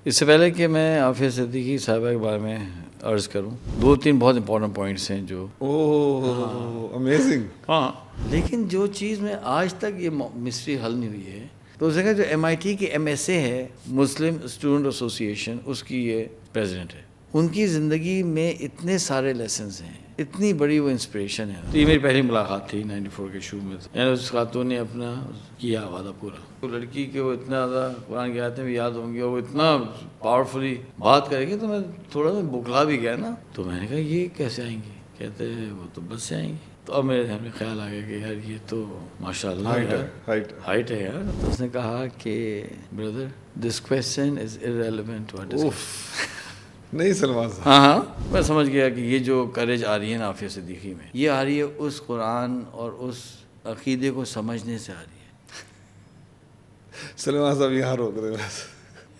اس سے پہلے کہ میں عافیہ صدیقی صاحبہ کے بارے میں عرض کروں، 2-3 بہت امپورٹنٹ پوائنٹس ہیں جو امیزنگ. ہاں لیکن جو چیز میں آج تک یہ مسٹری حل نہیں ہوئی ہے، تو اس جگہ جو MIT کی MSA ہے، مسلم اسٹوڈنٹ ایسوسی ایشن، اس کی یہ پریزیڈنٹ ہے. ان کی زندگی میں اتنے سارے لیسنز ہیں، اتنی بڑی وہ انسپریشن ہے. تو یہ میری پہلی ملاقات تھی 94 کے شروع میں، یعنی اس خاتون نے اپنا کیا وعدہ پورا. وہ لڑکی کے وہ اتنا زیادہ قرآن کی آیتیں بھی یاد ہوں گی اور وہ اتنا پاورفلی بات کرے گی، تو میں تھوڑا سا بکلا بھی گیا نا. تو میں نے کہا یہ کیسے آئیں گی؟ کہتے ہیں وہ تو بس سے آئیں گی. تو اب میرے ذہن میں خیال آ گیا کہ یار یہ تو ماشاء اللہ ہائٹ ہے یار. تو اس نے کہا کہ brother this question is irrelevant to نہیں سلمان صاحب. ہاں میں سمجھ گیا کہ یہ جو کریج آ رہی ہے نا عافیہ صدیقی میں، یہ آ رہی ہے اس قرآن اور اس عقیدے کو سمجھنے سے آ رہی ہے. سلمان صاحب یہاں روک دیں بس.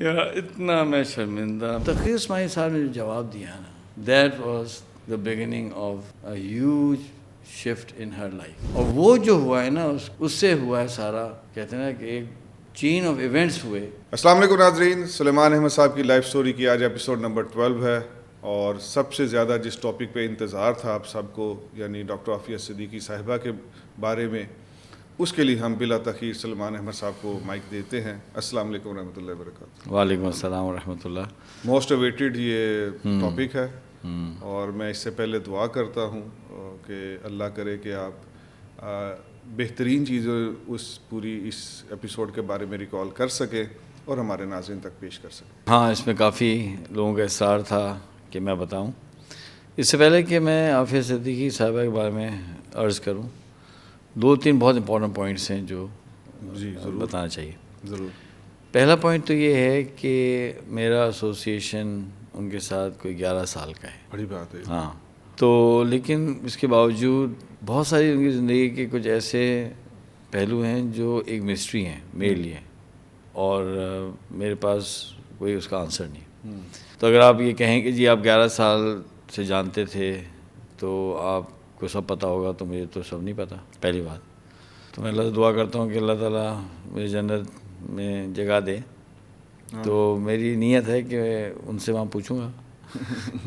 یار اتنا میں شرمندہ. تقریر اسماعیل صاحب نے جو جواب دیا نا، that was the beginning of a huge shift in her life. اور وہ جو ہوا ہے نا اس سے ہوا ہے سارا، کہتے ہیں نا کہ ایک چین آف ایونٹس ہوئے. السلام علیکم ناظرین. سلیمان احمد صاحب کی لائف سٹوری کی آج ایپیسوڈ نمبر 12 ہے، اور سب سے زیادہ جس ٹاپک پہ انتظار تھا آپ سب کو، یعنی ڈاکٹر عافیہ صدیقی صاحبہ کے بارے میں، اس کے لیے ہم بلا تاخیر سلیمان احمد صاحب کو مائک دیتے ہیں. السلام علیکم ورحمۃ اللہ وبرکاتہ. وعلیکم السلام ورحمۃ اللہ. موسٹ اویٹڈ یہ ٹاپک ہے، اور میں اس سے پہلے دعا کرتا ہوں کہ اللہ کرے کہ آپ بہترین چیزیں اس ایپیسوڈ کے بارے میں ریکال کر سکیں اور ہمارے ناظرین تک پیش کر سکیں. ہاں اس میں کافی لوگوں کا اصرار تھا کہ میں بتاؤں. اس سے پہلے کہ میں عافیہ صدیقی صاحبہ کے بارے میں عرض کروں، 2-3 بہت امپورٹنٹ پوائنٹس ہیں جو ضرور بتانا چاہیے. ضرور. پہلا پوائنٹ تو یہ ہے کہ میرا ایسوسیشن ان کے ساتھ کوئی 11 سال کا ہے. بڑی بات ہے. ہاں تو لیکن اس کے باوجود بہت ساری ان کی زندگی کے کچھ ایسے پہلو ہیں جو ایک مسٹری ہیں میرے لیے، اور میرے پاس کوئی اس کا آنسر نہیں. تو اگر آپ یہ کہیں کہ جی آپ 11 سال سے جانتے تھے تو آپ کو سب پتہ ہوگا، تو مجھے تو سب نہیں پتہ. پہلی بات تو میں اللہ سے دعا کرتا ہوں کہ اللہ تعالیٰ مجھے جنت میں جگہ دے. تو میری نیت ہے کہ ان سے وہاں پوچھوں گا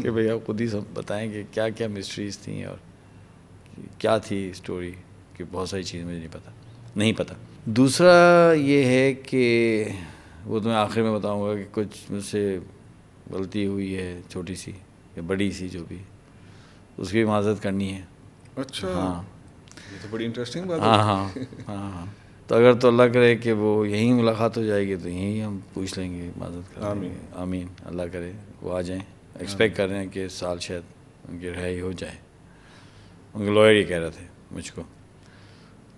کہ بھئی آپ خود ہی سب بتائیں کہ کیا کیا مسٹریز تھیں اور کیا تھی اسٹوری، کہ بہت ساری چیزیں مجھے نہیں پتہ. دوسرا یہ ہے کہ وہ تو میں آخر میں بتاؤں گا کہ کچھ مجھ سے غلطی ہوئی ہے، چھوٹی سی یا بڑی سی جو بھی، اس کی معذرت کرنی ہے. اچھا ہاں یہ تو بڑی انٹرسٹنگ بات ہے. ہاں تو اگر تو اللہ کرے کہ وہ یہیں ملاقات ہو جائے گی تو یہیں ہم پوچھ لیں گے، معذرت کر لیں گے. آمین. اللہ کرے وہ آ جائیں. ایکسپیکٹ کر رہے ہیں کہ سال شاید ان کی رہائی ہو جائے. ان کے لوئر یہ کہہ رہے تھے مجھ کو،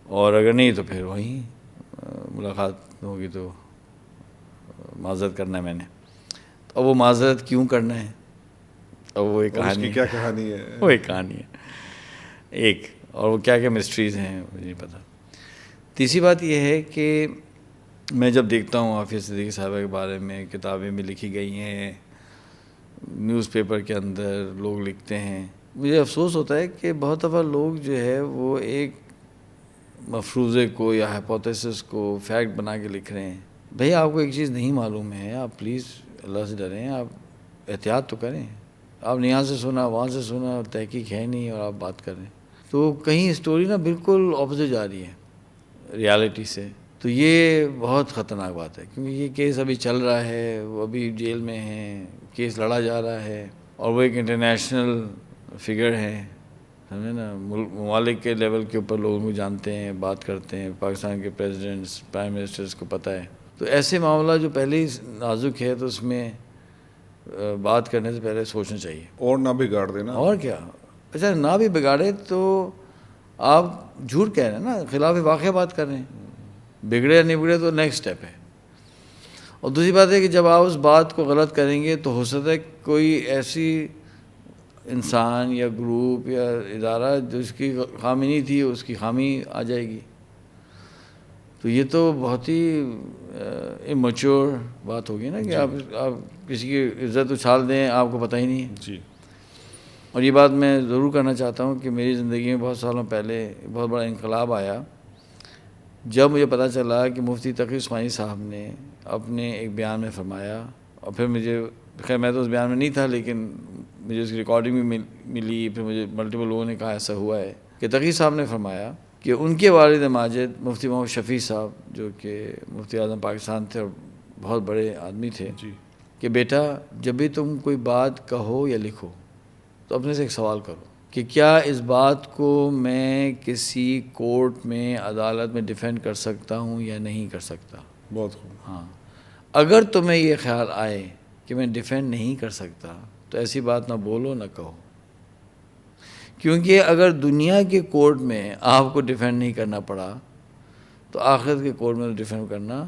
اور اگر نہیں تو پھر وہیں ملاقات ہوگی. تو معذرت کرنا ہے میں نے. اب وہ معذرت کیوں کرنا ہے، اب وہ ایک کہانی، کیا کہانی ہے، وہ ایک کہانی ہے ایک، اور وہ کیا کیا مسٹریز ہیں مجھے نہیں پتہ. تیسری بات یہ ہے کہ میں جب دیکھتا ہوں عافیہ صدیقی صاحبہ کے بارے میں کتابیں بھی لکھی گئی ہیں، نیوز پیپر کے اندر لوگ لکھتے ہیں، مجھے افسوس ہوتا ہے کہ بہت دفعہ لوگ جو ہے وہ ایک مفروضے کو یا ہائپوتھیسس کو فیکٹ بنا کے لکھ رہے ہیں. بھئی آپ کو ایک چیز نہیں معلوم ہے، آپ پلیز اللہ سے ڈریں، آپ احتیاط تو کریں. آپ نے یہاں سے سنا، وہاں سے سنا، تحقیق ہے نہیں اور آپ بات کر رہے ہیں. تو کہیں اسٹوری نا بالکل اپوزٹ جا رہی ہے ریالٹی سے. تو یہ بہت خطرناک بات ہے، کیونکہ یہ کیس ابھی چل رہا ہے، وہ ابھی جیل میں ہیں، کیس لڑا جا رہا ہے، اور وہ ایک انٹرنیشنل فگر ہیں، سمجھے نا. ممالک کے لیول کے اوپر لوگوں کو جانتے ہیں، بات کرتے ہیں، پاکستان کے پریزیڈنٹس، پرائم منسٹرز کو پتہ ہے. تو ایسے معاملہ جو پہلے ہی نازک ہے تو اس میں بات کرنے سے پہلے سوچنا چاہیے، اور نہ بگاڑ دینا. اور کیا. اچھا نہ بھی بگاڑے تو آپ جھوٹ کہہ رہے ہیں نا، خلاف واقعہ بات کر رہے ہیں. بگڑے یا نہیں بگڑے تو نیکسٹ اسٹیپ ہے. اور دوسری بات ہے کہ جب آپ اس بات کو غلط کریں گے تو ہو سکتا ہے کوئی ایسی انسان یا گروپ یا ادارہ جو اس کی خامی نہیں تھی اس کی خامی آ جائے گی. تو یہ تو بہت ہی امچور بات ہوگی نا کہ آپ کسی کی عزت اچھال دیں، آپ کو پتہ ہی نہیں ہے. جی. اور یہ بات میں ضرور کرنا چاہتا ہوں کہ میری زندگی میں بہت سالوں پہلے بہت بڑا انقلاب آیا جب مجھے پتہ چلا کہ مفتی تقی عثمانی صاحب نے اپنے ایک بیان میں فرمایا، اور پھر مجھے خیر میں تو اس بیان میں نہیں تھا لیکن مجھے اس کی ریکارڈنگ بھی ملی. پھر مجھے ملٹیپل لوگوں نے کہا ایسا ہوا ہے کہ تقی صاحب نے فرمایا کہ ان کے والد ماجد مفتی محمد شفیع صاحب جو کہ مفتی اعظم پاکستان تھے اور بہت بڑے آدمی تھے, کہ بیٹا جب بھی تم کوئی بات کہو یا لکھو تو اپنے سے ایک سوال کرو کہ کیا اس بات کو میں کسی کورٹ میں عدالت میں ڈیفینڈ کر سکتا ہوں یا نہیں کر سکتا. بہت خوب. ہاں, اگر تمہیں یہ خیال آئے کہ میں ڈیفینڈ نہیں کر سکتا تو ایسی بات نہ بولو نہ کہو, کیونکہ اگر دنیا کے کورٹ میں آپ کو ڈیفینڈ نہیں کرنا پڑا تو آخرت کے کورٹ میں ڈیفینڈ کرنا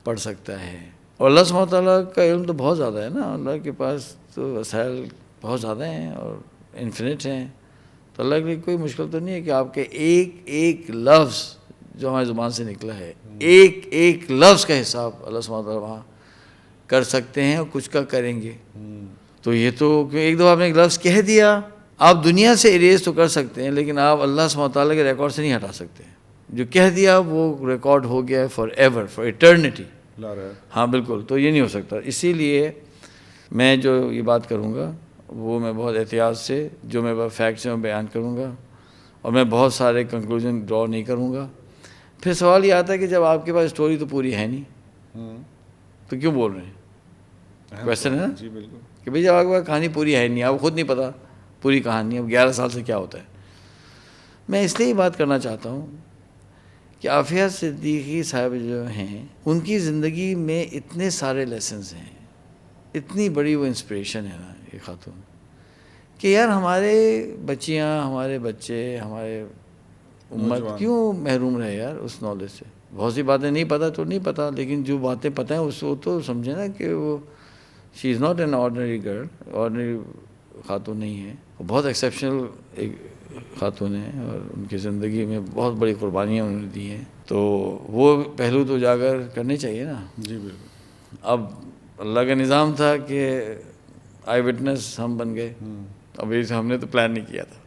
پڑ سکتا ہے. اور اللہ سبحانہ تعالیٰ کا علم تو بہت زیادہ ہے نا, اللہ کے پاس تو وسائل بہت زیادہ ہیں اور انفینٹ ہیں, تو اللہ کے لیے کوئی مشکل تو نہیں ہے کہ آپ کے ایک ایک لفظ جو ہماری زبان سے نکلا ہے, ایک ایک لفظ کا حساب اللہ سبحانہ تعالیٰ وہاں کر سکتے ہیں اور کچھ کا کریں گے. تو یہ تو ایک دفعہ آپ نے ایک لفظ کہہ دیا, آپ دنیا سے اریز تو کر سکتے ہیں لیکن آپ اللہ سبحانہ تعالیٰ کے ریکارڈ سے نہیں ہٹا سکتے. جو کہہ دیا وہ ریکارڈ ہو گیا ہے فار ایور, فار ایٹرنیٹی. ہاں بالکل, تو یہ نہیں ہو سکتا. اسی لیے میں جو یہ بات کروں گا وہ میں بہت احتیاط سے, جو میں فیکٹس ہیں میں بیان کروں گا, اور میں بہت سارے کنکلوژن ڈرا نہیں کروں گا. پھر سوال یہ آتا ہے کہ جب آپ کے پاس اسٹوری تو پوری ہے نہیں تو کیوں بول رہے ہیں؟ کویسچن ہے نا جی بالکل, کہ بھئی جب آپ کے پاس کہانی پوری ہے نہیں, آپ کو خود نہیں پتا پوری کہانی اب 11 سال سے کیا ہوتا ہے. میں اس لیے یہ بات کرنا چاہتا ہوں کہ عافیہ صدیقی صاحب جو ہیں ان کی زندگی میں اتنے سارے لیسنز ہیں, اتنی بڑی وہ انسپریشن ہے نا یہ خاتون, کہ یار ہمارے بچیاں, ہمارے بچے, ہمارے امت کیوں محروم رہے یار اس نالج سے. بہت سی باتیں نہیں پتہ تو نہیں پتہ, لیکن جو باتیں پتہ ہیں اس کو تو سمجھیں نا کہ وہ she is not an ordinary girl, ordinary خاتون نہیں ہے, وہ بہت ایکسیپشنل ایک خاتون ہیں اور ان کی زندگی میں بہت بڑی قربانیاں انہوں نے دی ہیں. تو وہ پہلو تو اجاگر کرنے چاہیے نا. جی بالکل. اب اللہ کا نظام تھا کہ آئی وٹنس ہم بن گئے, اب یہ ہم نے تو پلان نہیں کیا تھا,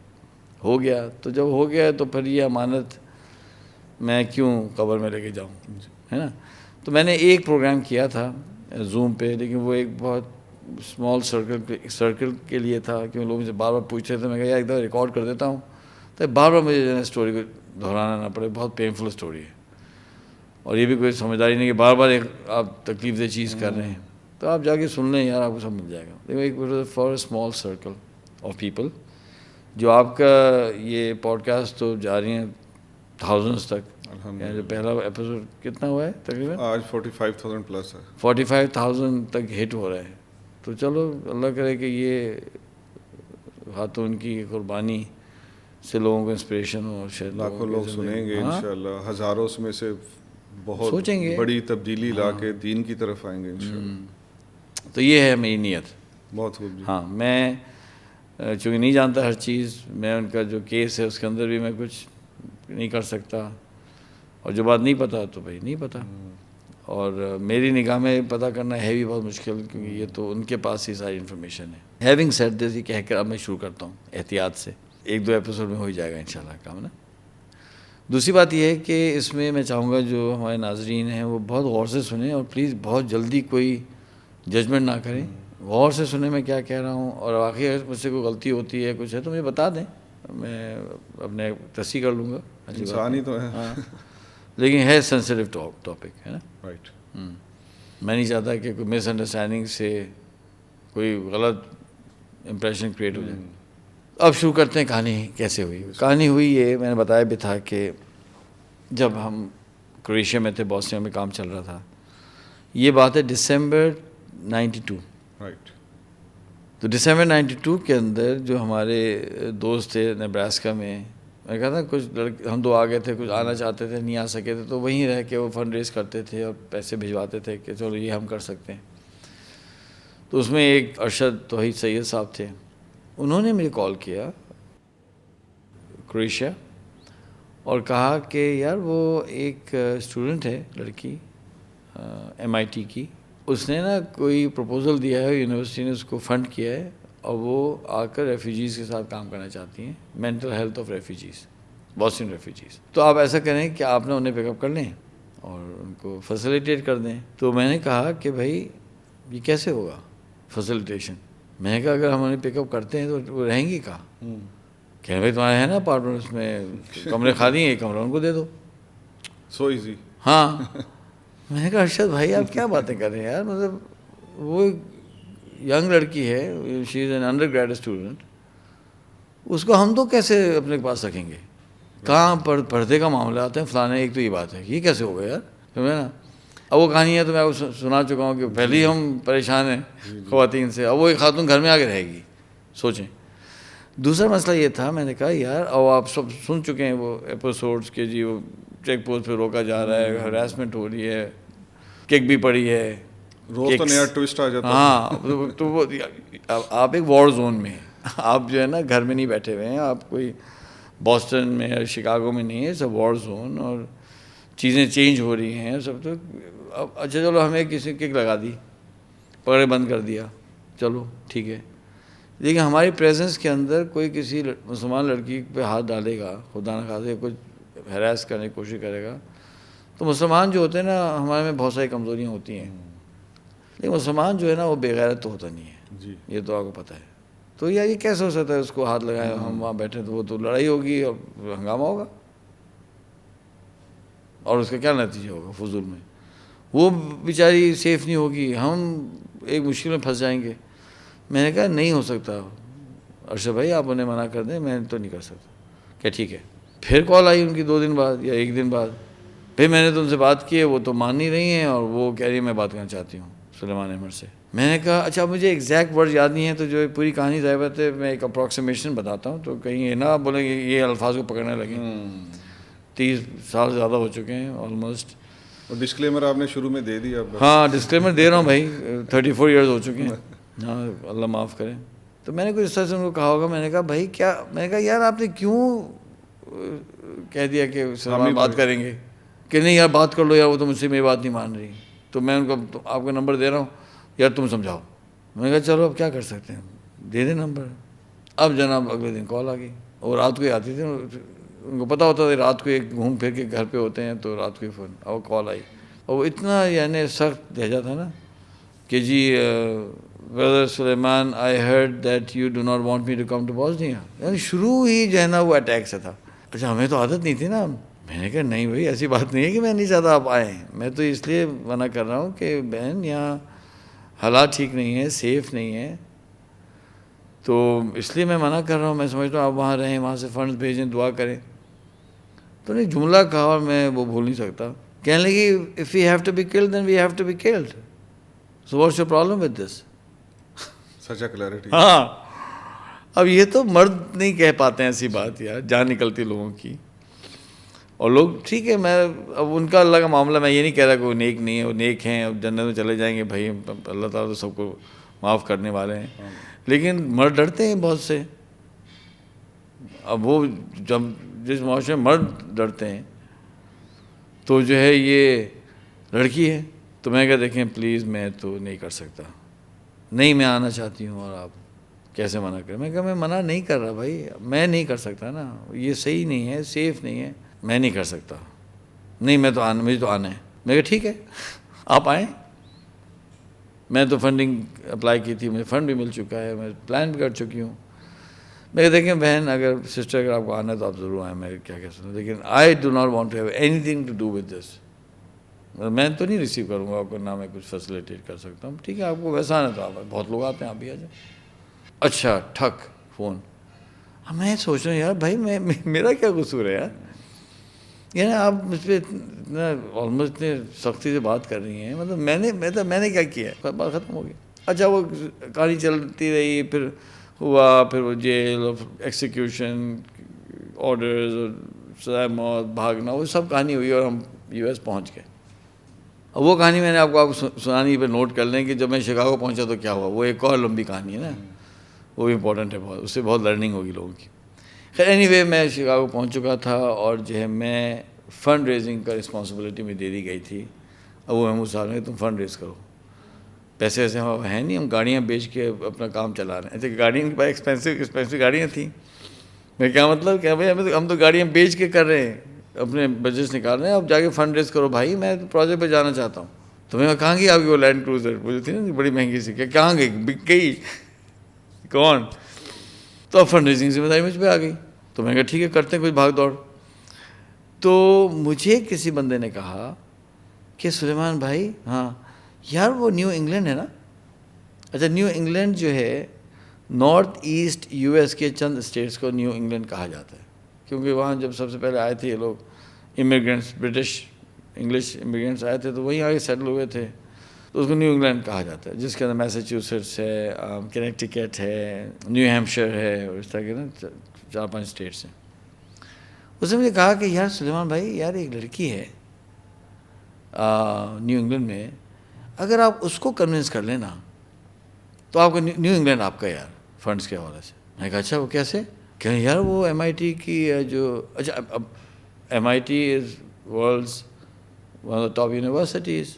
ہو گیا. تو جب ہو گیا تو پھر یہ امانت میں کیوں قبر میں لے کے جاؤں, ہے نا. تو میں نے ایک پروگرام کیا تھا زوم پہ, لیکن وہ ایک بہت اسمال سرکل کے لیے تھا کہ لوگ مجھے بار بار پوچھتے تھے. میں کہا یار ایک دفعہ ریکارڈ کر دیتا ہوں تو بار بار مجھے جو ہے اسٹوری کو دہرانا نہ پڑے. بہت پینفل اسٹوری ہے اور یہ بھی کوئی سمجھداری نہیں کہ بار بار ایک آپ تکلیف دہ چیز کر رہے ہیں. تو آپ جا کے سن لیں یار, آپ کو سب مل جائے گا. لیکن ایک for a small circle of people, جو آپ کا یہ پوڈ کاسٹ تو جاری ہیں تھاؤزنڈس تک. یعنی جو پہلا ایپیسوڈ کتنا ہوا ہے تقریباً آج 45,000 پلس ہے, 45,000 تک ہٹ ہو رہا ہے. تو چلو اللہ کرے کہ یہ خاتون کی قربانی سے لوگوں کو انسپریشن ہو, شاید لاکھوں لوگ سنیں گے انشاءاللہ, ہزاروں میں سے بہت سوچیں گے, بڑی تبدیلی لا کے دین کی طرف آئیں گے انشاءاللہ. تو یہ ہے میری نیت. بہت خوب جی. ہاں, میں چونکہ نہیں جانتا ہر چیز, میں ان کا جو کیس ہے اس کے اندر بھی میں کچھ نہیں کر سکتا, اور جو بات نہیں پتہ تو بھائی نہیں پتہ. اور میری نگاہ میں پتہ کرنا ہے بھی بہت مشکل, کیونکہ یہ تو ان کے پاس ہی ساری انفارمیشن ہے. ہیونگ سیڈ دس یہ کہہ کر اب میں شروع کرتا ہوں احتیاط سے. 1-2 ایپیسوڈ میں ہو ہی جائے گا انشاءاللہ کام نا. دوسری بات یہ ہے کہ اس میں میں چاہوں گا جو ہمارے ناظرین ہیں وہ بہت غور سے سنیں, اور پلیز بہت جلدی کوئی ججمنٹ نہ کریں, غور سے سنیں میں کیا کہہ رہا ہوں. اور واقعی اگر مجھ سے کوئی غلطی ہوتی ہے کچھ ہے تو مجھے بتا دیں, میں اپنے تصحیح کر لوں گا. انسان ہی تو ہے. ہاں, لیکن ہے سینسیٹیو ٹاپک ہے نا. رائٹ. میں نہیں چاہتا کہ کوئی مس انڈرسٹینڈنگ سے کوئی غلط امپریشن کریٹ ہو جائے. اب شروع کرتے ہیں کہانی کیسے ہوئی. کہانی ہوئی یہ میں نے بتایا بھی تھا کہ جب ہم کرویشیا میں تھے, بوسنیا میں کام چل رہا تھا. یہ بات ہے دسمبر 92. رائٹ. تو دسمبر 92 کے اندر جو ہمارے دوست تھے نیبراسکا میں کہا تھا کچھ لڑکے ہم 2 آ گئے تھے, کچھ آنا چاہتے تھے نہیں آ سکے تھے, تو وہیں رہ کے وہ فنڈ ریز کرتے تھے اور پیسے بھجواتے تھے کہ چلو یہ ہم کر سکتے ہیں. تو اس میں ایک ارشد توحید سید صاحب تھے, انہوں نے مجھے کال کیا کرویشیا اور کہا کہ یار وہ ایک اسٹوڈنٹ ہے لڑکی MIT کی, اس نے نا کوئی پروپوزل دیا ہے, یونیورسٹی نے اس کو فنڈ کیا ہے اور وہ آ کر ریفیوجیز کے ساتھ کام کرنا چاہتی ہیں, mental health of refugees, Bosnian refugees. تو آپ ایسا کریں کہ آپ نے انہیں پک اپ کر لیں اور ان کو فیسیلیٹیٹ کر دیں. تو میں نے کہا کہ بھائی یہ کیسے ہوگا فیسلٹیشن؟ میں نے کہا اگر ہم انہیں پک اپ کرتے ہیں تو وہ رہیں گی کہاں؟ کہ بھائی تمہارے ہیں نا پارٹنر اس میں کمرے خالی ہیں، ایک کمرہ ان کو دے دو. So easy. ہاں. میں نے کہا ارشد بھائی آپ کیا باتیں کر رہے ہیں یار، مطلب وہ ینگ لڑکی ہے، she is an undergrad student, اس کو ہم تو کیسے اپنے پاس رکھیں گے؟ کہاں پردے کا معاملہ آتا ہے فلانے. ایک تو یہ بات ہے، یہ کیسے ہوگا یار، سمجھے نا. اب وہ کہانی ہے تو میں آپ کو سنا چکا ہوں کہ پہلے ہی ہم پریشان ہیں خواتین سے، اب وہ ایک خاتون گھر میں آ کے رہے گی، سوچیں. دوسرا مسئلہ یہ تھا، میں نے کہا یار اب آپ سب سن چکے ہیں وہ ایپیسوڈس کے جی، وہ چیک پوسٹ پہ روکا جا رہا ہے، ہراسمنٹ ہو رہی ہے، کک بھی پڑی ہے، روز تو نیا ٹوسٹ آ جاتا ہے. ہاں تو وہ آپ ایک وار زون میں ہیں، آپ جو ہے نا گھر میں نہیں بیٹھے ہوئے ہیں، آپ کوئی بوسٹن میں یا شکاگو میں نہیں ہے، سب وار زون، اور چیزیں چینج ہو رہی ہیں سب. تو اب اچھا چلو ہمیں کسی کک لگا دی، پکڑے بند کر دیا، چلو ٹھیک ہے. لیکن ہماری پریزنس کے اندر کوئی کسی مسلمان لڑکی پہ ہاتھ ڈالے گا، خدا نہ خواستہ کچھ ہراس کرنے کی کوشش کرے گا، تو مسلمان جو ہوتے ہیں نا، ہمارے میں بہت ساری کمزوریاں ہوتی ہیں، لیکن مسلمان جو ہے نا وہ بے غیرت تو ہوتا نہیں ہے جی. یہ تو آپ کو پتہ ہے. تو یار یہ کیسے ہو سکتا ہے اس کو ہاتھ لگائے، ہم وہاں بیٹھے تو وہ تو لڑائی ہوگی اور ہنگامہ ہوگا، اور اس کا کیا نتیجہ ہوگا فضول میں. وہ بیچاری سیف نہیں ہوگی، ہم ایک مشکل میں پھنس جائیں گے. میں نے کہا نہیں ہو سکتا ارشد بھائی، آپ انہیں منع کر دیں، میں تو نہیں کر سکتا. کہ ٹھیک ہے. پھر کال آئی ان کی 2 دن بعد یا 1 دن بعد، پھر میں نے تو ان سے بات کی ہے، وہ تو مان نہیں رہی ہیں، اور وہ کہہ رہی ہیں میں بات کرنا چاہتی ہوں سلیمان احمد سے. میں نے کہا اچھا مجھے ایگزیکٹ ورڈ یاد نہیں ہے، تو جو پوری کہانی ظاہر ہے میں ایک اپروکسیمیشن بتاتا ہوں، تو کہیں یہ نہ بولیں کہ یہ الفاظ کو پکڑنے لگیں. 30 سال زیادہ ہو چکے ہیں آلموسٹ. اور ڈسکلیمر آپ نے شروع میں دے دیا. ہاں ڈسکلیمر دے رہا ہوں بھائی، 34 ایئرز ہو چکے ہیں. ہاں اللہ معاف کرے. تو میں نے کچھ اس طرح سے ان کو کہا ہوگا، میں نے کہا بھائی کیا، میں نے کہا یار آپ نے کیوں کہہ دیا کہ سلمان بات کریں گے، کہ نہیں یار بات کر لو یار، وہ تو مجھ سے میری بات نہیں مان رہی. تو میں ان کو آپ کا نمبر دے رہا ہوں یار تم سمجھاؤ. میں نے کہا چلو اب کیا کر سکتے ہیں، دے دیں نمبر. اب جناب اگلے دن کال آ گئی، اور رات کو ہی آتی تھی، ان کو پتہ ہوتا تھا رات کو ایک گھوم پھر کے گھر پہ ہوتے ہیں، تو رات کو ہی فون اور کال آئی. اور وہ اتنا یعنی سخت لہجہ تھا نا کہ جی brother Suleman I heard that you do not want me to come to Bosnia. یعنی شروع ہی جو ہے نا وہ اٹیک سے تھا. اچھا ہمیں تو عادت نہیں تھی نا. میں نے کہا نہیں بھائی ایسی بات نہیں ہے کہ میں نہیں چاہتا آپ آئیں، میں تو اس لیے منع کر رہا ہوں کہ بہن یہاں حالات ٹھیک نہیں ہیں، سیف نہیں ہے، تو اس لیے میں منع کر رہا ہوں. میں سمجھتا ہوں آپ وہاں رہیں، وہاں سے فنڈز بھیجیں، دعا کریں. تو نہیں جملہ کہا اور میں وہ بھول نہیں سکتا. کہنے لگی if we have to be killed then we have to be killed. So what's your problem with this? Such a clarity. ہاں اب یہ تو مرد نہیں کہہ پاتے ہیں ایسی بات یار، جان نکلتی لوگوں کی. اور لوگ ٹھیک ہے، میں اب ان کا اللہ کا معاملہ، میں یہ نہیں کہہ رہا کہ وہ نیک نہیں ہے، وہ نیک ہیں، اب جنت میں چلے جائیں گے بھائی، اللہ تعالیٰ تو سب کو معاف کرنے والے ہیں. لیکن مرد ڈرتے ہیں بہت سے. اب وہ جب جس معاشرے میں مرد ڈرتے ہیں تو جو ہے یہ لڑکی ہے. تو میں کہا دیکھیں پلیز میں تو نہیں کر سکتا، نہیں میں آنا چاہتی ہوں، اور آپ کیسے منع کریں. میں کہا میں منع نہیں کر رہا بھائی، میں نہیں کر سکتا نا، یہ صحیح نہیں ہے، سیف نہیں ہے، میں نہیں کر سکتا. نہیں میں تو آنا، مجھے تو آنا ہے. میں کہا ٹھیک ہے آپ آئیں. میں تو فنڈنگ اپلائی کی تھی، مجھے فنڈ بھی مل چکا ہے، میں پلان بھی کر چکی ہوں. میں کہا دیکھیں بہن اگر سسٹر اگر آپ کو آنا ہے تو آپ ضرور آئیں، میں کیا کہہ سکتا ہوں، لیکن I do not want to have anything to do with this. میں تو نہیں ریسیو کروں گا آپ کو، نہ میں کچھ فیسیلیٹیٹ کر سکتا ہوں. ٹھیک ہے آپ کو ویسا آنا تو آپ بہت لوگ آتے ہیں، آپ بھی آ جائیں. اچھا ٹھک فون. اب میں سوچ رہا ہوں یار بھائی میرا کیا قصور ہے یار، یعنی آپ مجھ پہ اتنا آلموسٹ اتنے سختی سے بات کر رہی ہیں، مطلب میں نے کیا کیا ہے، بات ختم ہو گئی. اچھا وہ کہانی چلتی رہی، پھر ہوا، پھر وہ جیل اور ایکسیکیوشن آرڈرز اور سزائے موت، بھاگنا، وہ سب کہانی ہوئی اور ہم US پہنچ گئے. اور وہ کہانی میں نے آپ کو سنانی پہ نوٹ کر لیں کہ جب میں شکاگو پہنچا تو کیا ہوا. وہ ایک اور لمبی کہانی ہے نا، وہ بھی امپورٹنٹ ہے بہت، اس سے بہت لرننگ ہوگی لوگوں کی. خیر اینی وے میں شکاگو پہنچ چکا تھا، اور جو ہے میں فنڈ ریزنگ کا رسپانسبلٹی میں دے دی گئی تھی. اب وہ محمود صاحب نے تم فنڈ ریز کرو، پیسے ویسے ہیں نہیں، ہم گاڑیاں بیچ کے اپنا کام چلا رہے ہیں. اچھا گاڑیاں کے پاس ایکسپینسو گاڑیاں تھیں. میں کیا مطلب کہ بھائی ہم تو گاڑیاں بیچ کے کر رہے ہیں، اپنے بجٹس نکال رہے ہیں، اب جا کے فنڈ ریز کرو. بھائی میں پروجیکٹ پہ جانا چاہتا ہوں. تو میں کہاں گئی آپ کی وہ لینڈ کروزر وہ جو تھی نا بڑی مہنگی سی، کہ کہاں گئی، بک گئی، کون؟ تو اب فنڈ ریزنگ ذمہ داری مجھ پہ آ گئی. تو میں کہا ٹھیک ہے کرتے ہیں کچھ بھاگ دوڑ. تو مجھے کسی بندے نے کہا کہ سلیمان بھائی ہاں یار وہ نیو انگلینڈ ہے نا. اچھا نیو انگلینڈ جو ہے نارتھ ایسٹ یو ایس کے چند اسٹیٹس کو نیو انگلینڈ کہا جاتا ہے، کیونکہ وہاں جب سب سے پہلے آئے تھے یہ لوگ امیگرینٹس، برٹش انگلش امیگرینٹس آئے تھے تو وہیں آگے سیٹل ہوئے تھے، تو اس کو نیو انگلینڈ کہا جاتا ہے، جس کے اندر میساچیوسیٹس ہے، کنیکٹیکٹ ہے، نیو ہیمپشائر ہے، اور اس طرح کے نا 4-5 اسٹیٹس ہیں. اس نے مجھے کہا کہ یار سلیمان بھائی یار ایک لڑکی ہے نیو انگلینڈ میں، اگر آپ اس کو کنونس کر لیں نا تو آپ کو نیو انگلینڈ آپ کا یار فنڈس کے حوالے سے. میں نے کہا اچھا وہ کیسے؟ کہ یار وہ ایم آئی ٹی کی جو اچھا اب M I T is world's one of the top universities,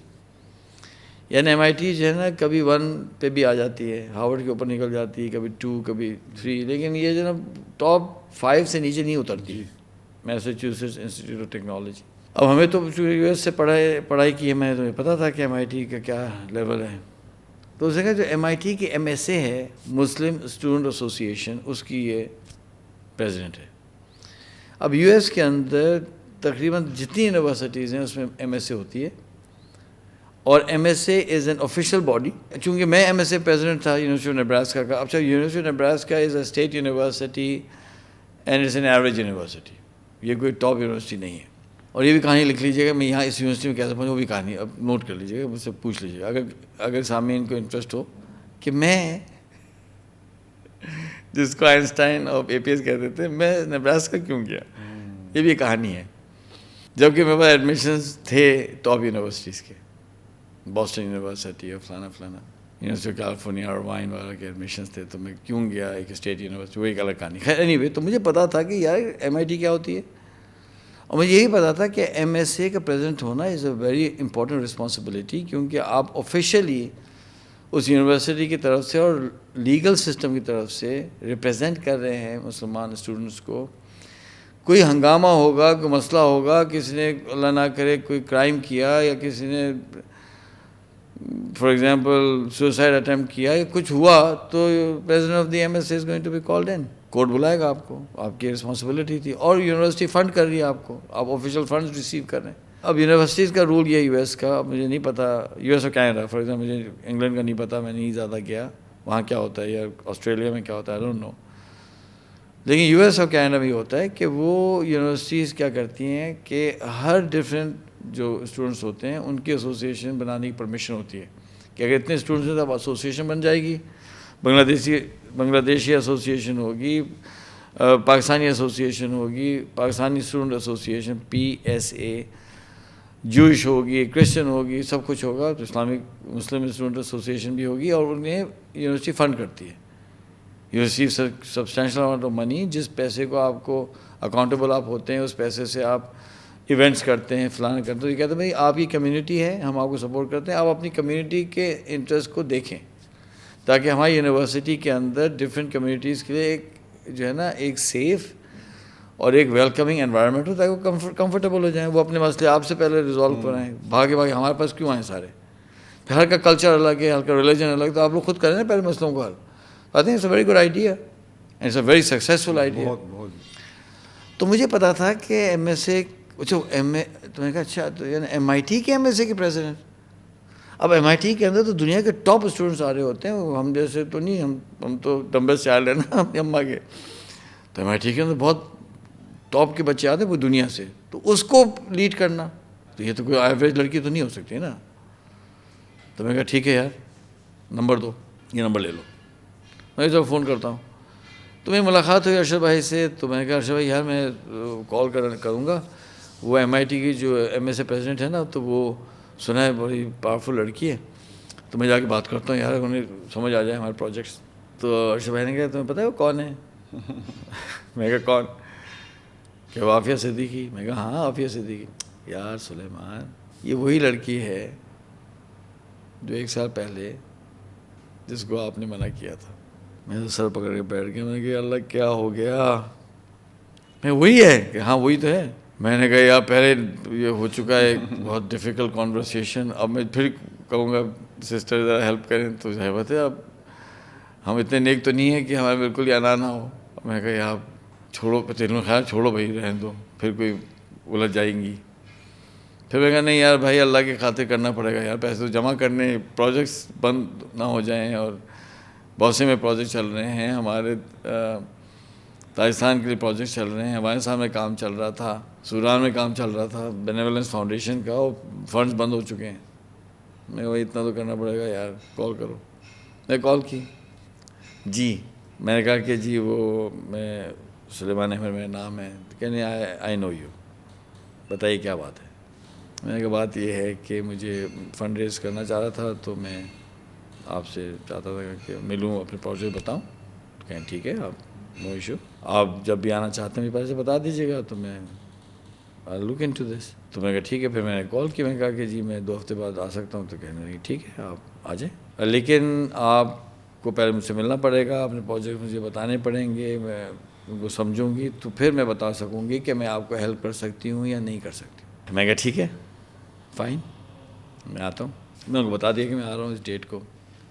یعنی ایم آئی ٹی جو ہے نا کبھی 1 پہ بھی آ جاتی ہے، ہارورڈ کے اوپر نکل جاتی ہے، کبھی 2 کبھی 3، لیکن یہ جو ہے نا ٹاپ 5 سے نیچے نہیں اترتی. میساچیوسیٹس انسٹیٹیوٹ آف ٹیکنالوجی. اب ہمیں تو یو ایس سے پڑھائی کی ہے، میں تمہیں پتہ تھا کہ ایم آئی ٹی کا کیا لیول ہے. تو اس نے کہا جو ایم آئی ٹی کی ایم ایس اے ہے مسلم اسٹوڈنٹ ایسوسی ایشن، اس کی یہ پریزیڈنٹ ہے. اب یو ایس کے اندر تقریباً جتنی یونیورسٹیز ہیں اس میں ایم ایس اے ہوتی ہے، اور M S A is an official body. چونکہ میں ایم ایس اے پریزیڈنٹ تھا یونیورسٹی آف نیبراسکا کا. اب university of Nebraska is a state university and it's an average university, یہ کوئی ٹاپ یونیورسٹی نہیں ہے. اور یہ بھی کہانی لکھ لیجیے گا میں یہاں اس یونیورسٹی میں کیسے پہنچا، وہ بھی کہانی اب نوٹ کر لیجیے گا، مجھ سے پوچھ لیجیے گا اگر سامعین کو انٹرسٹ ہو کہ میں جس کو Einstein of a P S کہتے تھے میں نیبراسکا کیوں گیا. یہ بھی کہانی ہے. جبکہ میرے پاس ایڈمیشنز تھے ٹاپ یونیورسٹیز کے، بوسٹن یونیورسٹی اور فلانا یونیورسٹی آف کیلیفورنیا اور وائن وغیرہ کے ایڈمیشنز تھے، تو میں کیوں گیا ایک اسٹیٹ یونیورسٹی، وہ ایک الگ کہانی. خیر اینی وے، تو مجھے پتا تھا کہ یار ایم آئی ٹی کیا ہوتی ہے، اور مجھے یہی پتا تھا کہ ایم ایس اے کا پریزیڈنٹ ہونا از اے ویری امپورٹنٹ رسپانسبلٹی، کیونکہ آپ آفیشیلی اس یونیورسٹی کی طرف سے اور لیگل سسٹم کی طرف سے ریپرزینٹ کر رہے ہیں مسلمان اسٹوڈنٹس کو. کوئی ہنگامہ ہوگا، کوئی مسئلہ ہوگا، کسی نے اللہ نہ کرے کوئی کرائم کیا یا کسی نے فار ایگزامپل سوسائڈ اٹیمپٹ کیا یا کچھ ہوا، تو president of the M S A is going to be called in. Court بلائے گا آپ کو، آپ کی رسپانسبلٹی تھی، اور یونیورسٹی فنڈ کر رہی ہے آپ کو، آپ آفیشیل فنڈز ریسیو کر رہے ہیں. اب یونیورسٹیز کا رول یہ یو ایس کا، اب مجھے نہیں پتہ یو ایس اور کینیڈا فار ایگزامپل، مجھے انگلینڈ کا نہیں پتہ، میں نہیں زیادہ گیا وہاں کیا ہوتا ہے، یا آسٹریلیا میں کیا ہوتا ہے، آئی ڈونٹ نو. لیکن یو ایس اور کینیڈا میں یہ ہوتا ہے کہ وہ یونیورسٹیز کیا کرتی ہیں کہ ہر ڈفرینٹ جو اسٹوڈنٹس ہوتے ہیں ان کی ایسوسیشن بنانے کی پرمیشن ہوتی ہے، کہ اگر اتنے اسٹوڈنٹس ہیں تو اب ایسوسیشن بن جائے گی. بنگلہ دیشی ایسوسیشن ہوگی، پاکستانی ایسوسیشن ہوگی، پاکستانی اسٹوڈنٹ ایسوسیشن PSA، جوش ہوگی، کرسچن ہوگی، سب کچھ ہوگا. تو اسلامک مسلم اسٹوڈنٹ ایسوسیشن بھی ہوگی، اور انہیں یونیورسٹی فنڈ کرتی ہے. You receive substantial amount of money, جس پیسے کو آپ کو اکاؤنٹیبل آپ ہوتے ہیں، اس پیسے سے آپ ایونٹس کرتے ہیں، فلانا کرتے ہیں. تو یہ کہتے ہیں بھائی آپ کی کمیونٹی ہے، ہم آپ کو سپورٹ کرتے ہیں، آپ اپنی کمیونٹی کے انٹرسٹ کو دیکھیں، تاکہ ہماری یونیورسٹی کے اندر ڈفرینٹ کمیونٹیز کے لیے ایک جو ہے نا ایک سیف اور ایک ویلکمنگ انوائرمنٹ ہو، تاکہ وہ کمفرٹیبل ہو جائیں، وہ اپنے مسئلے آپ سے پہلے ریزالو کرائیں. بھاگے ہمارے پاس کیوں آئیں سارے، ہر کا کلچر الگ ہے، ہر کا ریلیجن الگ، تو آپ لوگ خود کریں نا پہلے مسئلوں کو حل. I think it's a very good idea and it's a very successful idea. تو مجھے پتا تھا کہ ایم ایس اے، اچھا ایم اے، تو میں نے کہا اچھا تو یعنی ایم آئی ٹی کے ایم ایس اے کے پریزیڈنٹ. اب ایم آئی ٹی کے اندر تو دنیا کے ٹاپ اسٹوڈنٹس آ رہے ہوتے ہیں، ہم جیسے تو نہیں، ہم تو ڈمبل سے آ رہے ہیں نا اپنی اماں کے. تو ایم آئی ٹی کے اندر بہت ٹاپ کے بچے آتے ہیں پوری دنیا سے، تو اس کو لیڈ کرنا، تو یہ تو کوئی ایوریج لڑکی تو نہیں ہو سکتی نا. تو میں نے کہا ٹھیک ہے یار، نمبر دو، یہ نمبر لے لو، میں جب فون کرتا ہوں. تو میری ملاقات ہوئی ارشد بھائی سے، تو میں نے کہا ارشد بھائی یار میں کال کروں گا، وہ ایم آئی ٹی کی جو ایم ایس اے پریزیڈنٹ ہے نا، تو وہ سنا ہے بڑی پاورفل لڑکی ہے، تو میں جا کے بات کرتا ہوں یار، انہیں سمجھ آ جائے ہمارے پروجیکٹس. تو ارشد بھائی نے کہا تمہیں پتہ ہے وہ کون ہے؟ میں کہا کون؟ کہ وہ عافیہ صدیقی. میں کہا ہاں عافیہ صدیقی. یار سلیمان، یہ وہی لڑکی ہے جو 1 سال پہلے جس کو آپ نے منع کیا تھا. میں تو سر پکڑ کے بیٹھ گیا، میں نے کہا اللہ کیا ہو گیا؟ میں وہی ہے کہ ہاں وہی تو ہے. میں نے کہا یار پہلے یہ ہو چکا ہے بہت ڈیفیکلٹ کانورسیشن، اب میں پھر کہوں گا سسٹر ذرا ہیلپ کریں تو ظاہر بات ہے اب ہم اتنے نیک تو نہیں ہیں کہ ہمارے بالکل یہ نہ ہو. میں کہا یار چھوڑو تینوں خیال چھوڑو بھائی رہنے دو, پھر کوئی الجھ جائیں گی. پھر میں کہا نہیں یار بھائی اللہ کی خاطر کرنا پڑے گا یار, پیسے تو جمع کرنے, پروجیکٹس بند نہ ہو جائیں. اور بہت سے میں پروجیکٹ چل رہے ہیں, ہمارے راجستھان کے لیے پروجیکٹ چل رہے ہیں, افغانستان میں کام چل رہا تھا, سوڈان میں کام چل رہا تھا بینیولنس فاؤنڈیشن کا, اور فنڈز بند ہو چکے ہیں. میں وہی اتنا تو کرنا پڑے گا یار, کال کرو. میں کال کی, جی میں نے کہا کہ جی وہ میں سلیمان احمد میرا نام ہے. کہنے آئی نو یو, بتائیے کیا بات ہے. میں نے کہا بات یہ ہے کہ مجھے فنڈ ریز کرنا چاہ رہا تھا, تو میں آپ سے چاہتا تھا کہ ملوں, اپنے پروجیکٹ بتاؤں. کہیں ٹھیک ہے, آپ نو ایشو, آپ جب بھی آنا چاہتے ہیں میرے پاس سے بتا دیجیے گا, تو میں لک ان ٹو دس. تو میں نے کہا ٹھیک ہے. پھر میں نے کال کی, میں نے کہا کہ جی میں 2 ہفتے بعد آ سکتا ہوں. تو کہنے لگی ٹھیک ہے آپ آ جائیں, لیکن آپ کو پہلے مجھ سے ملنا پڑے گا, اپنے پروجیکٹ مجھے بتانے پڑیں گے, میں ان کو سمجھوں گی تو پھر میں بتا سکوں گی کہ میں آپ کو ہیلپ کر سکتی ہوں یا نہیں کر سکتی. میں کہا ٹھیک ہے فائن, میں آتا ہوں. میں ان کو بتا دیا کہ میں آ رہا ہوں اس ڈیٹ کو.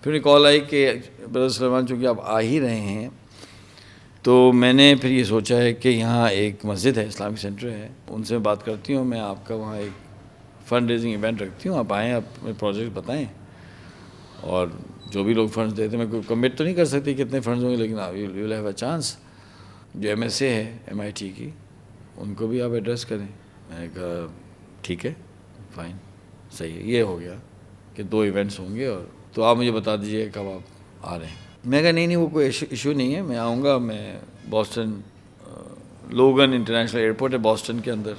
پھر کال آئی کہ برادر سلیمان چونکہ آپ آ ہی رہے ہیں, تو میں نے پھر یہ سوچا ہے کہ یہاں ایک مسجد ہے, اسلامک سینٹر ہے, ان سے بات کرتی ہوں, میں آپ کا وہاں ایک فنڈ ریزنگ ایونٹ رکھتی ہوں, آپ آئیں, آپ اپنے پروجیکٹ بتائیں, اور جو بھی لوگ فنڈز دیتے ہیں, میں کوئی کمٹ تو نہیں کر سکتی کتنے فنڈز ہوں گے, لیکن you will have a chance. جو ایم ایس اے ہے MIT کی, ان کو بھی آپ ایڈریس کریں. میں نے کہا ٹھیک ہے فائن, صحیح ہے. یہ ہو گیا کہ 2 ایونٹس ہوں گے, اور تو آپ مجھے بتا دیجیے کب آپ آ رہے ہیں. میں کہا نہیں وہ کوئی ایشو نہیں ہے, میں آؤں گا. میں بوسٹن لوگن انٹرنیشنل ایئرپورٹ ہے بوسٹن کے اندر,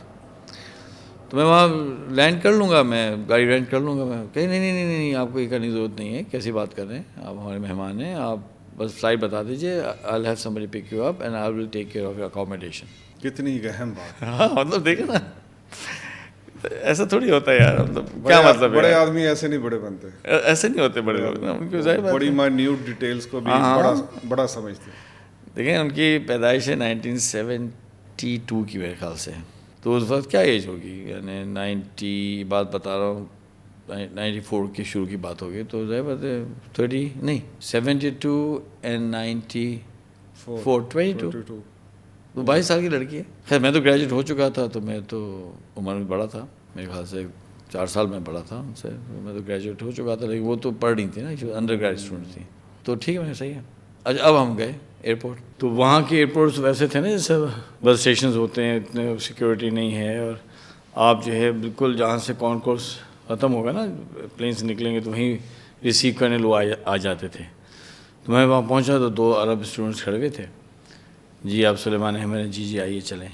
تو میں وہاں لینڈ کر لوں گا, میں گاڑی رینٹ کر لوں گا. میں کہیں نہیں آپ کو یہ کرنے کی ضرورت نہیں ہے, کیسی بات کر رہے ہیں, آپ ہمارے مہمان ہیں, آپ بس فلائٹ بتا دیجیے, I'll have somebody pick you up and I will take care of your accommodation. کتنی اہم بات. ہاں مطلب دیکھیں نا, ایسا تھوڑی ہوتا ہے یار, مطلب کیا مطلب ہے, بڑے آدمی ایسے نہیں بڑے بنتے, ایسے نہیں ہوتے بڑے لوگ نا, ان کی ظاہر بات بڑی ہے مائنیوٹ ڈیٹیلز کو بھی بڑا سمجھتے ہیں. دیکھیں ان کی پیدائش ہے 1972 کی میرے خیال سے, تو اس وقت کیا ایج ہوگی, یعنی 90 بات بتا رہا ہوں, 94 کی شروع کی بات ہوگی, تو ظاہر بات ہے 30 نہیں 72 and 94 22, تو 22 سال کی لڑکی ہے. خیر میں تو گریجویٹ ہو چکا تھا, تو میں تو عمر میں بڑا تھا, میرے خیال سے 4 سال میں بڑا تھا ان سے, میں تو گریجویٹ ہو چکا تھا, لیکن وہ تو پڑھ رہی تھی نا, انڈر گریجویٹ اسٹوڈنٹ تھی. تو ٹھیک ہے میں صحیح ہے. اچھا اب ہم گئے ایئرپورٹ, تو وہاں کے ایئرپورٹس ویسے تھے نا جیسے بس اسٹیشنز ہوتے ہیں, اتنے سیکورٹی نہیں ہے, اور آپ جو ہے بالکل جہاں سے کانکورس ختم ہوگا نا, پلین سے نکلیں گے تو وہیں ریسیو کرنے لوگ آ جاتے تھے. تو میں وہاں پہنچا تو 2 عرب اسٹوڈنٹس کھڑے ہوئے تھے. جی آپ سلیمان احمد ہیں, جی آئیے چلیں,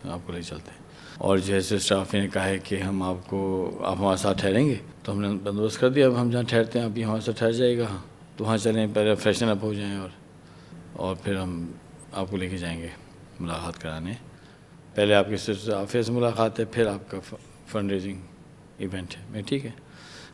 آپ کو لے چلتے ہیں. اور جیسے اسٹاف نے کہا ہے کہ ہم آپ ہمارے ساتھ ٹھہریں گے, تو ہم نے بندوبست کر دیا, اب ہم جہاں ٹھہرتے ہیں آپ ہمارے ساتھ ٹھہر جائے گا. تو وہاں چلیں, پہلے فریشن اپ ہو جائیں, اور پھر ہم آپ کو لے کے جائیں گے ملاقات کرانے. پہلے آپ کے سسٹر آفس سے ملاقات ہے, پھر آپ کا فنڈ ریزنگ ایونٹ ہے. میں ٹھیک ہے.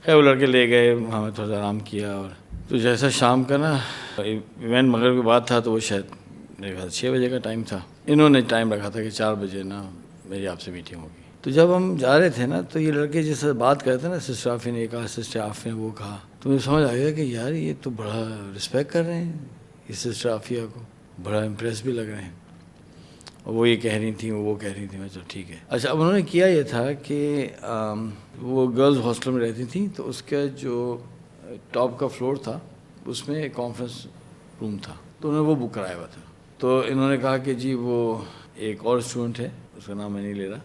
خیر وہ لڑکے لے گئے, وہاں میں تھوڑا آرام کیا, اور تو جیسا شام کا نا ایونٹ مغرب کے بعد تھا, تو وہ شاید میرے خیال 6 بجے کا ٹائم تھا. انہوں نے ٹائم رکھا تھا کہ 4 بجے نا میری آپ سے میٹنگ ہوگی. تو جب ہم جا رہے تھے نا, تو یہ لڑکے جس سے بات کرتے نا, سسٹر آفی نے کہا, سسٹر آفی نے وہ کہا, تو مجھے سمجھ آ گیا کہ یار یہ تو بڑا رسپیکٹ کر رہے ہیں اس سسٹر آفیہ کو, بڑا امپریس بھی لگ رہے ہیں. اور وہ یہ کہہ رہی تھیں, وہ کہہ رہی تھیں. میں تو ٹھیک ہے. اچھا اب انہوں نے کیا یہ تھا کہ وہ گرلز ہاسٹل میں رہتی تھیں, تو اس کا جو ٹاپ کا فلور تھا اس میں ایک کانفرنس روم تھا, تو انہوں نے وہ بک کرایا ہوا تھا. تو انہوں نے کہا کہ جی وہ ایک اور اسٹوڈنٹ ہے, اس کا نام میں نہیں لے رہا,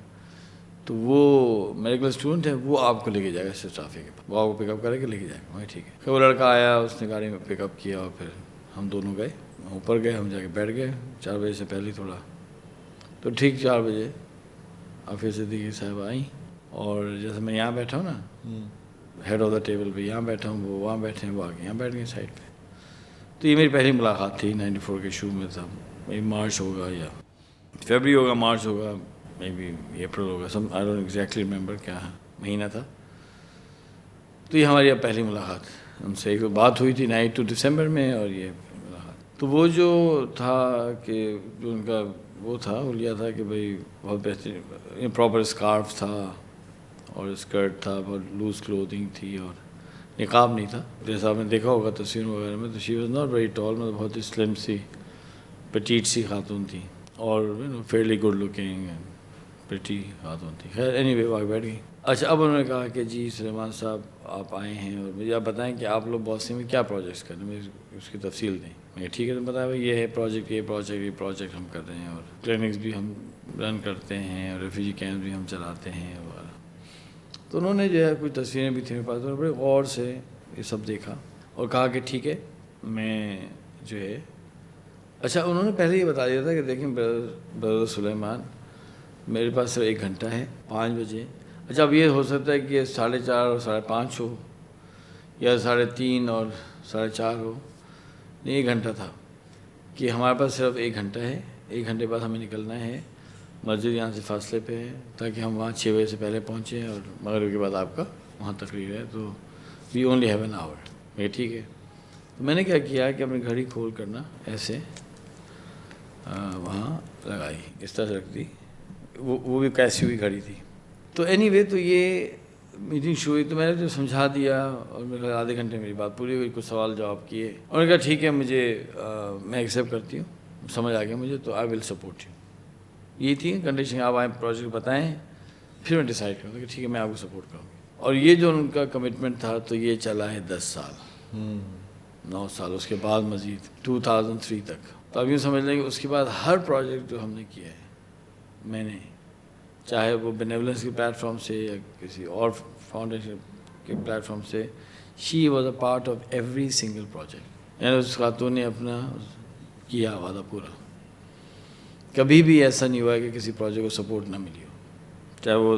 تو وہ میڈیکل اسٹوڈنٹ ہے, وہ آپ کو لے کے جائے گا سسٹر آفیہ کے پاس, وہ آپ کو پک اپ کرے کے لے کے جائے گا. میں ٹھیک ہے. پھر وہ لڑکا آیا, اس نے گاڑی میں پک اپ کیا, اور پھر ہم دونوں گئے اوپر گئے, ہم جا کے بیٹھ گئے 4 بجے سے پہلے تھوڑا. تو ٹھیک 4 بجے آفیہ صدیقی صاحب آئیں, اور جیسے میں یہاں بیٹھا ہوں نا ہیڈ آف دا ٹیبل پہ, یہاں بیٹھا ہوں, وہ وہاں بیٹھے ہیں, وہ آگے یہاں بیٹھ گئے سائڈ پہ. تو یہ میری پہلی ملاقات تھی 94 کے شروع میں تھا, میری مارچ ہوگا یا فیبری ہوگا, مارچ ہوگا, مے بی اپریل ہوگا, سم آئی ڈونٹ ایگزیکٹلی ریممبر کیا مہینہ تھا. تو یہ ہماری اب پہلی ملاقات, ان سے ایک بات ہوئی تھی 9 دسمبر میں, اور یہ ملاقات. تو وہ جو تھا کہ جو ان کا وہ تھا حلیہ تھا کہ بھائی بہت بہترین پراپر اسکارف تھا, اور اسکرٹ تھا, بہت لوز کلوتھنگ تھی, اور نقاب نہیں تھا، جیسا آپ نے دیکھا ہوگا تصویروں وغیرہ میں، تو she was not very tall, مطلب بہت ہی سلم سی پٹیٹ سی خاتون تھی، اور فیئرلی گڈ لکنگ پریٹی خاتون تھی. خیر اینی وے وہ بیٹھ گئی. اچھا اب انہوں نے کہا کہ جی سلیمان صاحب آپ آئے ہیں اور مجھے آپ بتائیں کہ آپ لوگ باسی میں کیا پروجیکٹس کر رہے ہیں، مجھے اس کی تفصیل دیں. میں ٹھیک ہے تو بتایا بھائی یہ ہے پروجیکٹ، یہ پروجیکٹ ہم کر رہے ہیں، اور کلینکس بھی ہم رن کرتے ہیں، اور ریفیوجی کیمپ بھی ہم چلاتے ہیں وغیرہ. تو انہوں نے جو ہے کچھ تصویریں بھی تھیں میرے پاس، انہوں نے بڑے غور سے یہ سب دیکھا اور کہا کہ ٹھیک ہے میں جو ہے، اچھا انہوں نے پہلے یہ بتا دیا تھا کہ دیکھیں برادر سلیمان میرے پاس صرف 1 گھنٹہ ہے 5 بجے. اچھا اب یہ ہو سکتا ہے کہ 4:30 اور 5:30 ہو، یا 3:30 اور 4:30 ہو. نہیں 1 گھنٹہ تھا کہ ہمارے پاس صرف 1 گھنٹہ ہے، 1 گھنٹے بعد ہمیں نکلنا ہے. مسجد یہاں سے فاصلے پہ ہے تاکہ ہم وہاں 6 بجے سے پہلے پہنچیں، اور مغرب کے بعد آپ کا وہاں تقریر ہے، تو we only have an hour. یہ ٹھیک ہے. تو میں نے کیا کیا کہ اپنی گھڑی کھول کرنا ایسے وہاں لگائی، اس طرح سے رکھ دی، وہ بھی کیسی ہوئی گھڑی تھی. تو اینی وے تو یہ میٹنگ شروع ہوئی، تو میں نے جو سمجھا دیا، اور میرے آدھے گھنٹے میری بات پوری ہوئی، کچھ سوال جواب کیے. انہوں نے کہا ٹھیک ہے مجھے میں ایکسیپٹ کرتی ہوں، سمجھ آ گیا مجھے، تو آئی ول سپورٹ یو. یہ تھی کنڈیشن، آپ آئیں پروجیکٹ بتائیں پھر میں ڈیسائیڈ کروں کہ ٹھیک ہے میں آپ کو سپورٹ کروں گی. اور یہ جو ان کا کمٹمنٹ تھا تو یہ چلا ہے 10 سال 9 سال، اس کے بعد مزید 2003 تک. تو اب یوں سمجھ لیں کہ اس کے بعد ہر پروجیکٹ جو ہم نے کیا ہے میں نے، چاہے وہ بینیولنس کے پلیٹ فارم سے یا کسی اور فاؤنڈیشن کے پلیٹ فارم سے، شی was a part of every single project. یعنی اس خاتون نے اپنا کیا وعدہ پورا. کبھی بھی ایسا نہیں ہوا کہ کسی پروجیکٹ کو سپورٹ نہ ملی ہو، چاہے وہ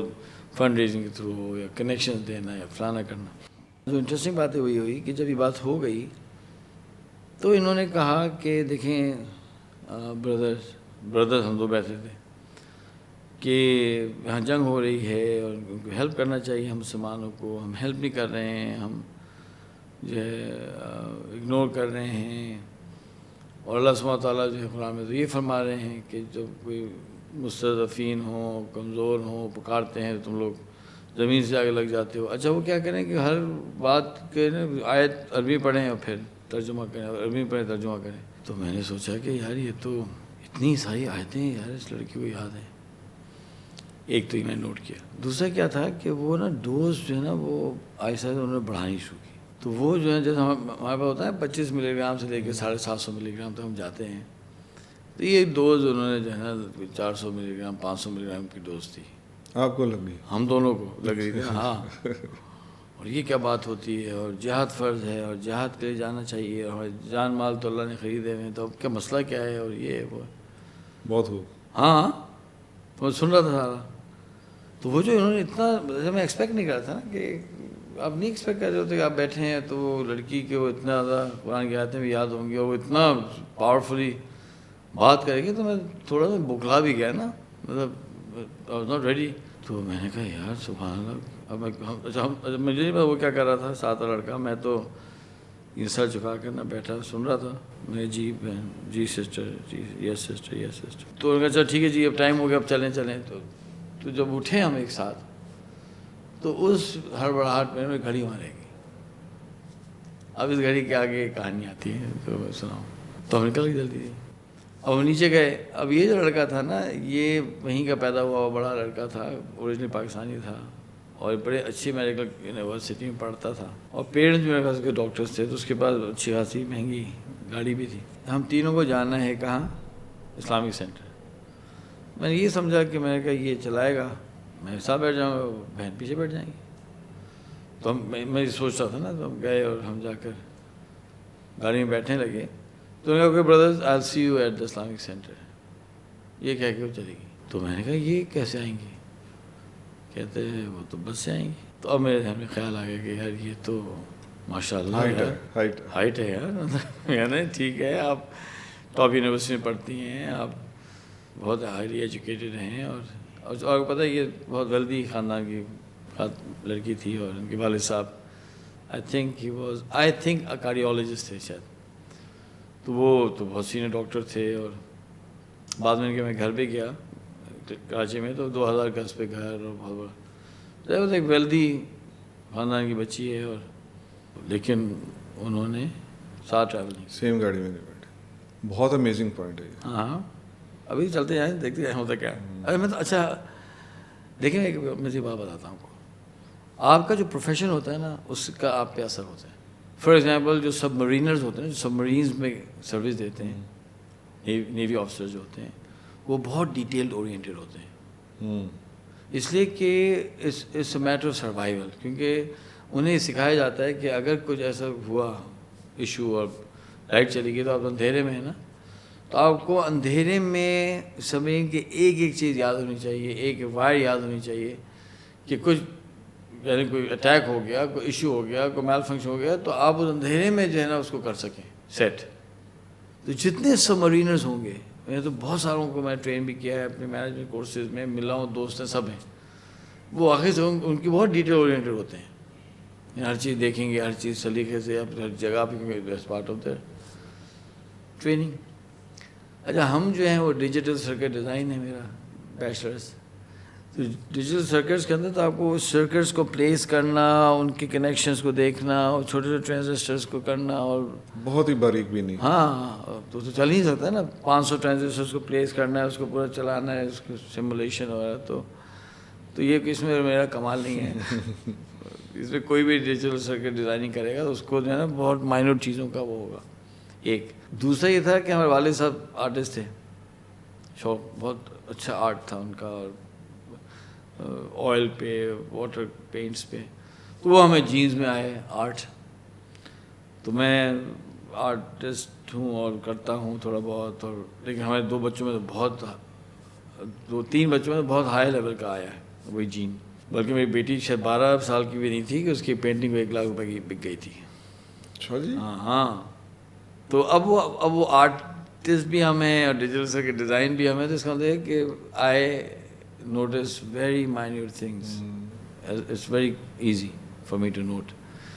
فنڈ ریزنگ کے تھرو ہو یا کنیکشن دینا یا فلانا کرنا. جو انٹرسٹنگ بات ہے وہی ہوئی کہ جب یہ بات ہو گئی تو انہوں نے کہا کہ دیکھیں بردرز ہم 2 بیٹھے تھے کہ یہاں جنگ ہو رہی ہے اور ان کو ہیلپ کرنا چاہیے ہم مسلمانوں کو، ہم ہیلپ نہیں کر رہے ہیں، ہم جو ہے اگنور کر رہے ہیں. اور اللہ سبحانہ وتعالیٰ جو ہے قرآن میں تو یہ فرما رہے ہیں کہ جب کوئی مستضعفین ہوں، کمزور ہوں، پکارتے ہیں تو تم لوگ زمین سے آگے لگ جاتے ہو. اچھا وہ کیا کریں کہ ہر بات کے آیت عربی پڑھیں اور پھر ترجمہ کریں، اور عربی پڑھیں ترجمہ کریں. تو میں نے سوچا کہ یار یہ تو اتنی ساری آیتیں یار اس لڑکی کو یاد ہیں. ایک تو یہ میں نے نوٹ کیا. دوسرا کیا تھا کہ وہ نا ڈوز جو ہے نا وہ آہستہ انہوں نے بڑھانی شروع کی. تو وہ جو ہے جیسے ہمارے پاس ہوتا ہے 25 ملی گرام سے لے کے 750 ملی گرام تک ہم جاتے ہیں، تو یہ ڈوز انہوں نے جو ہے نا 400 ملی گرام 500 ملی گرام کی ڈوز تھی. آپ کو لگ گئی؟ ہم دونوں کو لگ رہی تھی. ہاں. اور یہ کیا بات ہوتی ہے، اور جہاد فرض ہے، اور جہاد کے لیے جانا چاہیے، اور جان مال تو اللہ نے خریدے ہوئے ہیں، تو اب کیا مسئلہ کیا ہے، اور یہ وہ بہت ہو. ہاں میں سن رہا تھا سارا. تو وہ جو انہوں نے اتنا، میں ایکسپیکٹ نہیں کرا تھا نا، کہ آپ نہیں ایکسپیکٹ کر رہے ہوتے کہ آپ بیٹھے ہیں تو وہ لڑکی کے وہ اتنا زیادہ قرآن کی آیتیں بھی یاد ہوں گی اور وہ اتنا پاورفلی بات کرے گی. تو میں تھوڑا سا بکھلا بھی گیا نا، مطلب آئی واز ناٹ ریڈی. تو میں نے کہا یار سبحان اللہ. اب مجھے نہیں پتا وہ کیا کر رہا تھا ساتھ لڑکا، میں تو یہ سر جھکا کر نہ بیٹھا سن رہا تھا. میں جی بہن، جی سسٹر، جی یس سسٹر، یس سسٹر. تو انہوں نے کہا چل ٹھیک ہے جی اب ٹائم ہو گیا اب چلیں. تو جب اٹھے ہم ایک ساتھ تو اس ہڑبڑاہٹ میں گھڑی وہاں رہ گئی. اب اس گھڑی کے آگے کہانی آتی ہے تو میں سناؤں. تو ہم نکل گئے جلدی سے. اب ہم نیچے گئے. اب یہ جو لڑکا تھا نا یہ وہیں کا پیدا ہوا بڑا لڑکا تھا، اوریجنل پاکستانی تھا، اور بڑے اچھی میڈیکل یونیورسٹی میں پڑھتا تھا، اور پیرنٹس میرے خاص کے ڈاکٹرس تھے. تو اس کے پاس اچھی خاصی مہنگی گاڑی بھی تھی. ہم تینوں کو جانا ہے کہاں؟ Islamic centre. میں نے یہ سمجھا کہ میں نے کہا یہ چلائے گا، میں ساتھ بیٹھ جاؤں گا، بہن پیچھے بیٹھ جائیں گی. تو میں یہ سوچ رہا تھا نا. تو ہم گئے اور ہم جا کر گاڑی میں بیٹھنے لگے. تو انہوں نے کہا کہ brothers I will see you at the Islamic centre. یہ کہہ کے وہ چلی گئی. تو میں نے کہا یہ کیسے آئیں گی؟ کہتے ہیں وہ تو بس سے آئیں گی. تو اب میرے ذہن میں خیال آ گیا کہ یار یہ تو ماشاء اللہ ہائٹ ہے یار. یعنی ٹھیک ہے آپ ٹاپ یونیورسٹی میں پڑھتی ہیں، آپ بہت ہائیلی ایجوکیٹڈ ہیں، اور پتہ ہے یہ بہت ویلدی خاندان کی لڑکی تھی. اور ان کے والد صاحب آئی تھنک کارڈیولوجسٹ تھے شاید. تو وہ تو بہت سینئر ڈاکٹر تھے. اور بعد میں ان کے میں گھر پہ گیا کراچی میں، تو 2000 گز پہ گھر، اور بہت بڑا ایک ویلدی خاندان کی بچی ہے، اور لیکن انہوں نے ساتھ ٹریول نہیں. سیم گاڑی میں نہیں بیٹھے. بہت امیزنگ پوائنٹ ہے یہ. ہاں ابھی چلتے جائیں دیکھتے جائیں ہوتا کیا ہے. ارے میں تو اچھا دیکھیں ایک میں یہ بات بتاتا ہوں آپ کو. آپ کا جو پروفیشن ہوتا ہے نا اس کا آپ پہ اثر ہوتا ہے. فار ایگزامپل جو سب مرینرز ہوتے ہیں جو سب مرینز میں سروس دیتے ہیں, نیوی آفیسر جو ہوتے ہیں وہ بہت ڈیٹیلڈ اورینٹیڈ ہوتے ہیں, اس لیے کہ it's a matter of survival. کیونکہ انہیں سکھایا جاتا ہے کہ اگر کچھ ایسا ہوا ایشو اور لائٹ چلی گئی تو آپ اندھیرے میں ہیں نا, تو آپ کو اندھیرے میں سمجھیں کہ ایک ایک چیز یاد ہونی چاہیے, ایک وائر یاد ہونی چاہیے کہ کچھ یعنی کوئی اٹیک ہو گیا, کوئی ایشو ہو گیا, کوئی میل فنکشن ہو گیا تو آپ اس اندھیرے میں جو ہے نا اس کو کر سکیں سیٹ. تو جتنے سب مرینرز ہوں گے, میں تو بہت ساروں کو میں ٹرین بھی کیا ہے اپنے مینجمنٹ کورسز میں, ملا ہوں, دوست ہیں, سب ہیں, وہ آخر سے ان کی بہت ڈیٹیل اورینٹیڈ ہوتے ہیں. ہر چیز دیکھیں گے, ہر چیز سلیقے سے, ہر جگہ پہ پارٹ آف دا ٹریننگ. اچھا ہم جو ہیں وہ ڈیجیٹل سرکٹ ڈیزائن ہے میرا بیچلرس. تو ڈیجیٹل سرکٹس کے اندر تو آپ کو سرکٹس کو پلیس کرنا, ان کے کنیکشنز کو دیکھنا, اور چھوٹے چھوٹے ٹرانزسٹرس کو کرنا, اور بہت ہی باریک بھی نہیں. ہاں تو چل نہیں سکتا نا, 500 ٹرانزسٹرس کو پلیس کرنا ہے, اس کو پورا چلانا ہے, اس کو سمولیشن وغیرہ. تو یہ اس میں میرا کمال نہیں ہے. اس میں کوئی بھی ڈیجیٹل سرکٹ ڈیزائننگ کرے گا تو اس کو جو ہے نا بہت مائنور چیزوں کا وہ ہوگا. ایک دوسرا یہ تھا کہ ہمارے والد صاحب آرٹسٹ تھے, شوق بہت اچھا آرٹ تھا ان کا, اور آئل پہ, واٹر پینٹس پہ. تو وہ ہمیں جینز میں آئے آرٹ. تو میں آرٹسٹ ہوں اور کرتا ہوں تھوڑا بہت, اور لیکن ہمارے 2 بچوں میں تو بہت 2-3 بچوں میں تو بہت ہائی لیول کا آیا ہے وہی جین. بلکہ میری بیٹی شاید 12 سال کی بھی نہیں تھی کہ اس کی پینٹنگ 1 لاکھ روپے کی بک گئی تھی. اچھا جی. ہاں تو اب وہ آرٹسٹ بھی ہم ہیں اور ڈیجیٹل سرکٹ ڈیزائن بھی ہم ہیں. تو اس کا مطلب ہے کہ I notice very minor things, it's very easy for me to note.